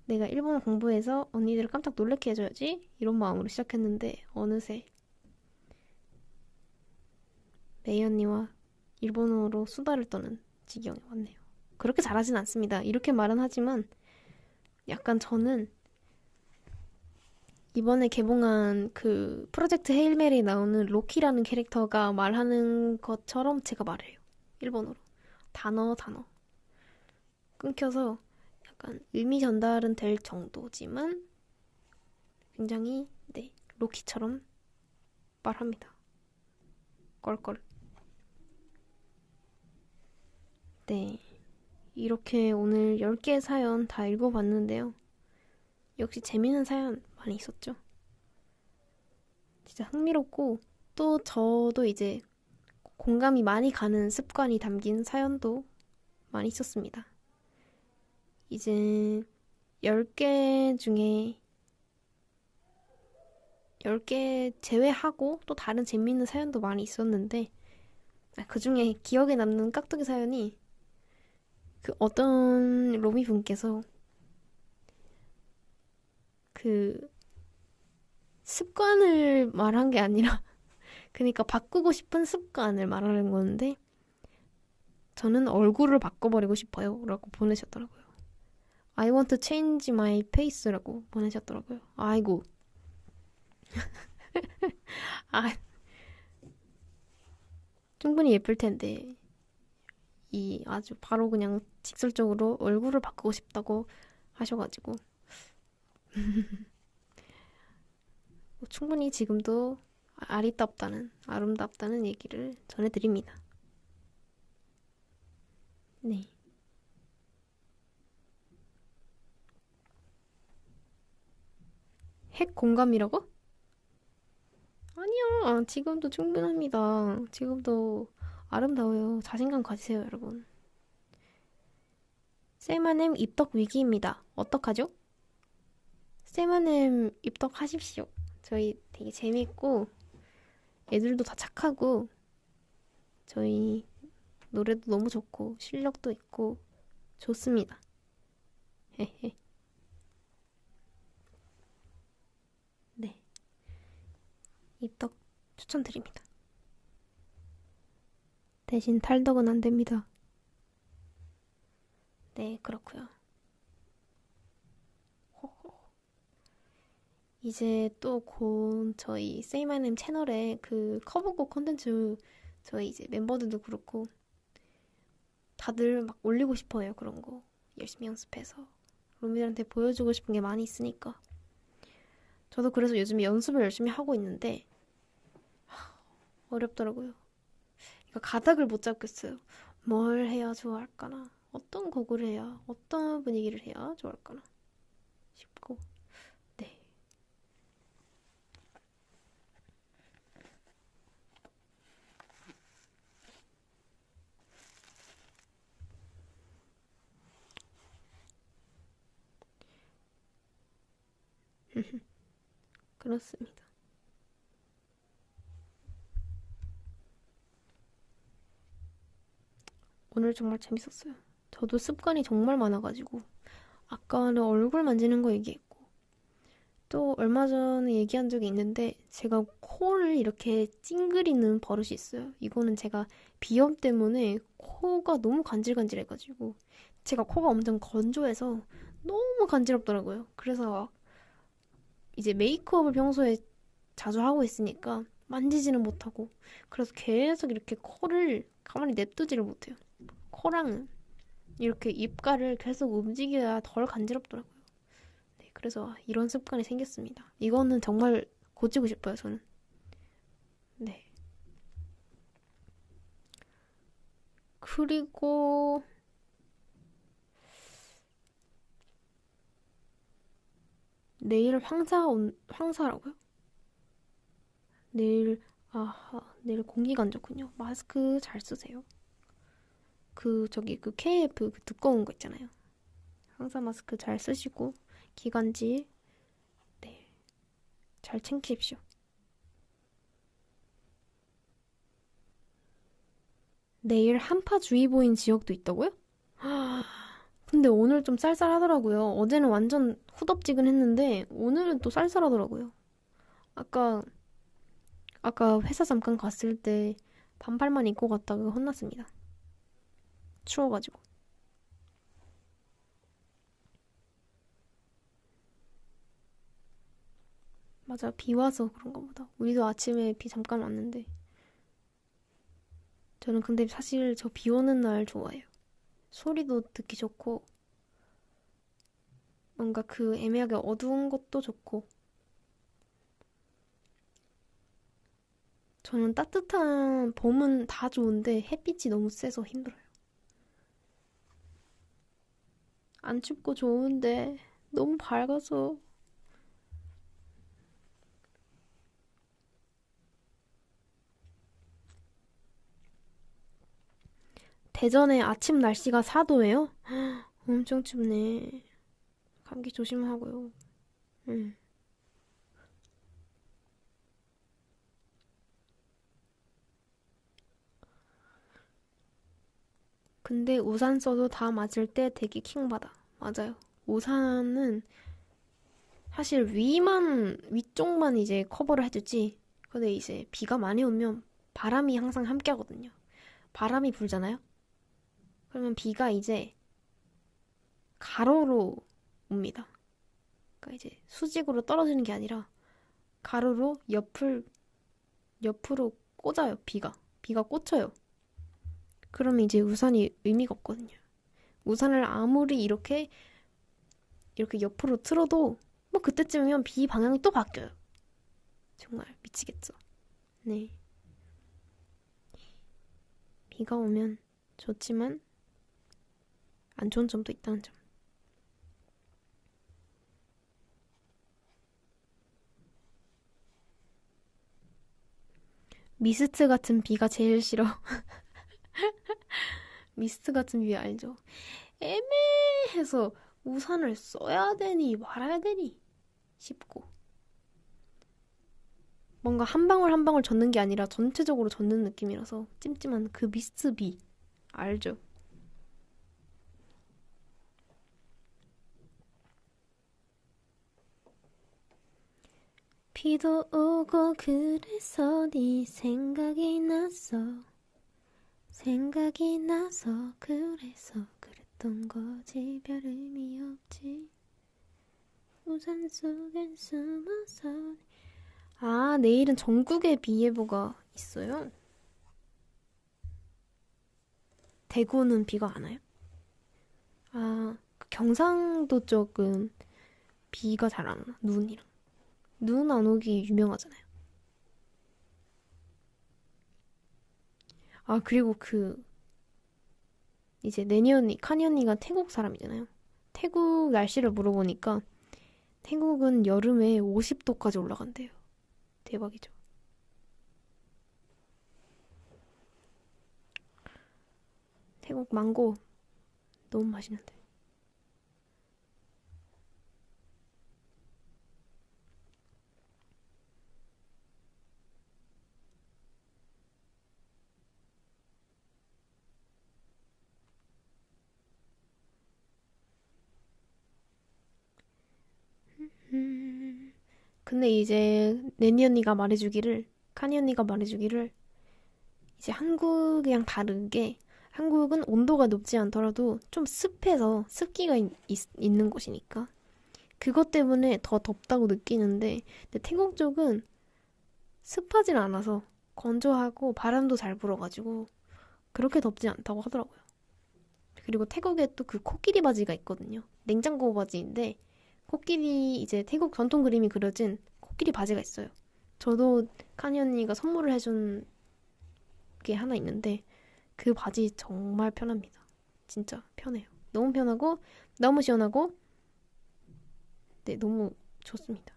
내가 일본어 공부해서 언니들을 깜짝 놀래켜 해줘야지 이런 마음으로 시작했는데 어느새 메이 언니와 일본어로 수다를 떠는 지경에 왔네요. 그렇게 잘하진 않습니다. 이렇게 말은 하지만 약간 저는 이번에 개봉한 그 프로젝트 헤일 메리에 나오는 로키라는 캐릭터가 말하는 것처럼 제가 말해요. 일본어로. 단어. 끊겨서 약간 의미 전달은 될 정도지만 굉장히 네 로키처럼 말합니다. 껄껄. 네. 이렇게 오늘 10개의 사연 다 읽어봤는데요. 역시 재밌는 사연 많이 있었죠. 진짜 흥미롭고 또 저도 이제 공감이 많이 가는 습관이 담긴 사연도 많이 있었습니다. 이제 10개 중에 10개 제외하고 또 다른 재밌는 사연도 많이 있었는데 그 중에 기억에 남는 깍두기 사연이 그 어떤 로미 분께서 그 습관을 말한 게 아니라 그러니까 바꾸고 싶은 습관을 말하는 건데 저는 얼굴을 바꿔버리고 싶어요 라고 보내셨더라고요. I want to change my face라고 보내셨더라고요. 아이고. 아, 충분히 예쁠 텐데 이 아주 바로 그냥 직설적으로 얼굴을 바꾸고 싶다고 하셔가지고 충분히 지금도 아름답다는 얘기를 전해드립니다. 네. 핵 공감이라고? 아니요. 지금도 충분합니다. 지금도 아름다워요. 자신감 가지세요, 여러분. 세마넴 입덕 위기입니다. 어떡하죠? 세마넴 입덕하십시오. 저희 되게 재밌고 애들도 다 착하고 저희 노래도 너무 좋고 실력도 있고 좋습니다. 헤헤. 네. 입덕 추천드립니다. 대신 탈덕은 안 됩니다. 네, 그렇고요. 이제 또 곧 저희 세이마님 채널에 그 커버곡 콘텐츠 저희 이제 멤버들도 그렇고 다들 막 올리고 싶어 해요, 그런 거. 열심히 연습해서. 룸메들한테 보여주고 싶은 게 많이 있으니까. 저도 그래서 요즘 연습을 열심히 하고 있는데, 어렵더라고요. 그러니까 가닥을 못 잡겠어요. 뭘 해야 좋아할까나? 어떤 곡을 해야, 어떤 분위기를 해야 좋아할까나? 싶고, 네. 그렇습니다. 오늘 정말 재밌었어요. 저도 습관이 정말 많아가지고, 아까는 얼굴 만지는 거 얘기했고, 또 얼마 전에 얘기한 적이 있는데 제가 코를 이렇게 찡그리는 버릇이 있어요. 이거는 제가 비염 때문에 코가 너무 간질간질해가지고 제가 코가 엄청 건조해서 너무 간지럽더라고요. 그래서 이제 메이크업을 평소에 자주 하고 있으니까 만지지는 못하고 그래서 계속 이렇게 코를 가만히 냅두지를 못해요. 코랑 이렇게 입가를 계속 움직여야 덜 간지럽더라고요. 네, 그래서 이런 습관이 생겼습니다. 이거는 정말 고치고 싶어요, 저는. 네. 그리고 내일 황사라고요? 내일 내일 공기가 안 좋군요. 마스크 잘 쓰세요. 그 KF 그 두꺼운 거 있잖아요. 황사 마스크 잘 쓰시고 기관지 네, 잘 챙기십시오. 내일 한파주의보인 지역도 있다고요? 근데 오늘 좀 쌀쌀하더라고요. 어제는 완전 후덥지근했는데 오늘은 또 쌀쌀하더라고요. 아까 아까 회사 잠깐 갔을 때 반팔만 입고 갔다가 혼났습니다. 추워가지고. 맞아, 비 와서 그런가 보다. 우리도 아침에 비 잠깐 왔는데. 저는 근데 사실 저 비 오는 날 좋아해요. 소리도 듣기 좋고, 뭔가 그 애매하게 어두운 것도 좋고. 저는 따뜻한 봄은 다 좋은데 햇빛이 너무 세서 힘들어요. 안 춥고 좋은데 너무 밝아서. 대전의 아침 날씨가 4도예요? 엄청 춥네. 감기 조심하고요. 응. 근데 우산 써도 다 맞을 때 되게 킹받아. 맞아요. 우산은 사실 위쪽만 이제 커버를 해주지. 근데 이제 비가 많이 오면 바람이 항상 함께 하거든요. 바람이 불잖아요? 그러면 비가 이제 가로로 옵니다. 그러니까 이제 수직으로 떨어지는 게 아니라 가로로 옆으로 꽂아요, 비가. 비가 꽂혀요. 그러면 이제 우산이 의미가 없거든요. 우산을 아무리 이렇게 옆으로 틀어도 뭐 그때쯤이면 비 방향이 또 바뀌어요. 정말 미치겠죠. 네. 비가 오면 좋지만 안 좋은 점도 있다는 점. 미스트 같은 비가 제일 싫어. 미스트 같은 비 알죠? 애매해서 우산을 써야 되니 말아야 되니 싶고 뭔가 한 방울 한 방울 젖는 게 아니라 전체적으로 젖는 느낌이라서 찜찜한 그 미스트 비 알죠? 비도 오고 그래서 네 생각이 나서 그래서 그랬던 거지 별 의미 없지 우산 속엔 숨어서 아 내일은 전국에 비 예보가 있어요? 대구는 비가 안 와요? 아, 그 경상도 쪽은 비가 잘 안 와. 눈이랑. 눈 안 오기 유명하잖아요. 아, 그리고 이제 내니 언니, 카니 언니가 태국 사람이잖아요. 태국 날씨를 물어보니까 태국은 여름에 50도까지 올라간대요. 대박이죠. 태국 망고 너무 맛있는데. 근데 이제 내니 언니가 말해주기를, 카니 언니가 말해주기를 이제 한국이랑 다르게 한국은 온도가 높지 않더라도 좀 습해서 습기가 있는 곳이니까 그것 때문에 더 덥다고 느끼는데 근데 태국 쪽은 습하진 않아서 건조하고 바람도 잘 불어가지고 그렇게 덥지 않다고 하더라고요. 그리고 태국에 또 그 코끼리 바지가 있거든요. 냉장고 바지인데 코끼리 이제 태국 전통 그림이 그려진 코끼리 바지가 있어요. 저도 카니 언니가 선물을 해준 게 하나 있는데 그 바지 정말 편합니다. 진짜 편해요. 너무 편하고 너무 시원하고 네, 너무 좋습니다.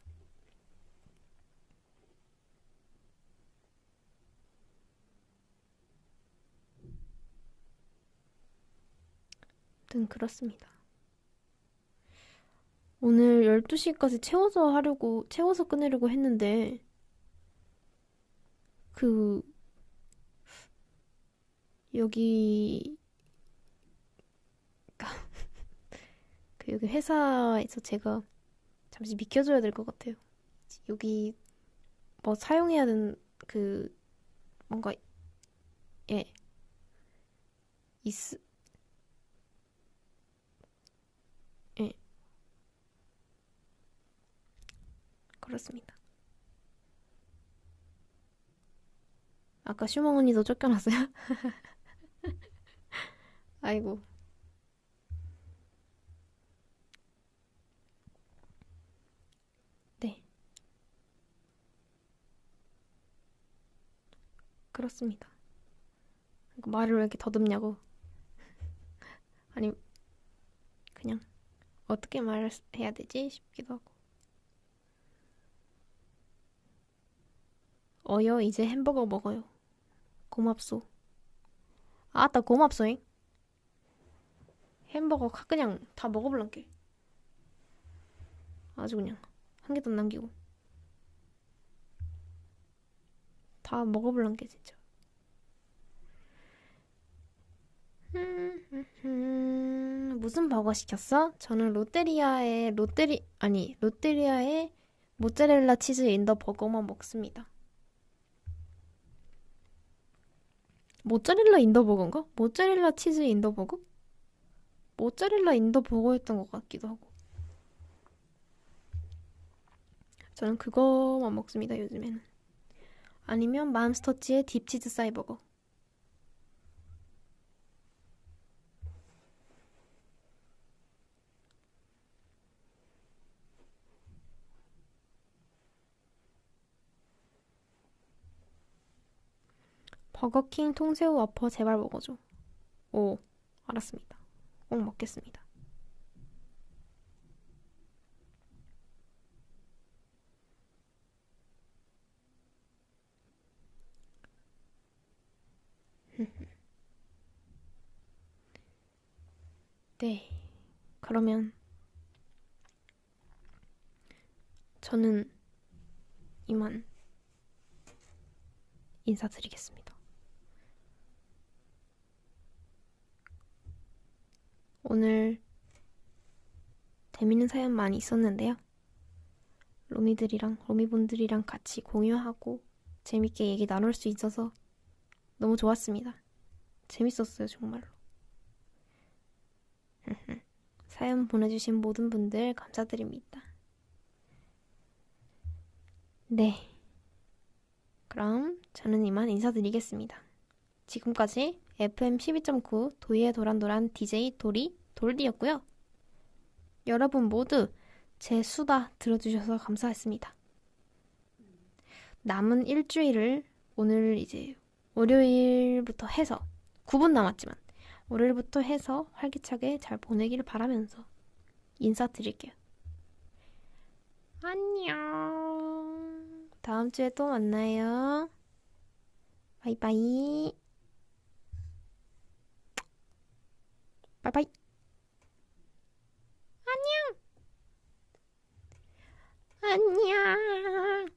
아무튼 그렇습니다. 오늘 12시까지 채워서 끝내려고 했는데 그 여기 여기 회사에서 제가 잠시 비켜줘야 될 것 같아요. 여기 뭐 사용해야 되는 그 뭔가 예 있, 예 그렇습니다. 아까 슈멍 언니도 쫓겨났어요? 아이고 네 그렇습니다. 말을 왜 이렇게 더듬냐고. 아니 그냥 어떻게 말을 해야 되지 싶기도 하고. 어여 이제 햄버거 먹어요. 고맙소. 아따 고맙소잉. 햄버거 그냥 다 먹어볼란게. 아주 그냥 한 개도 안 남기고 다 먹어볼란게 진짜. 무슨 버거 시켰어? 저는 롯데리아의 모짜렐라 치즈 인더 버거만 먹습니다. 모짜렐라 인더 버거인가? 모짜렐라 치즈 인더 버거? 모짜렐라 인더 버거였던 것 같기도 하고. 저는 그거만 먹습니다, 요즘에는. 아니면 맘스터치의 딥치즈 사이버거. 버거킹 통새우 와퍼 제발 먹어줘. 오, 알았습니다. 꼭 먹겠습니다. 네. 그러면 저는 이만 인사드리겠습니다. 오늘 재밌는 사연 많이 있었는데요. 로미분들이랑 같이 공유하고 재밌게 얘기 나눌 수 있어서 너무 좋았습니다. 재밌었어요, 정말로. 사연 보내주신 모든 분들 감사드립니다. 네. 그럼 저는 이만 인사드리겠습니다. 지금까지 FM 12.9 도희의 도란도란 DJ 도리 돌디였고요. 여러분 모두 제 수다 들어주셔서 감사했습니다. 남은 일주일을 오늘 이제 월요일부터 해서 9분 남았지만 월요일부터 해서 활기차게 잘 보내기를 바라면서 인사드릴게요. 안녕. 다음 주에 또 만나요. 바이바이. 바이바이. 안녕. 안녕.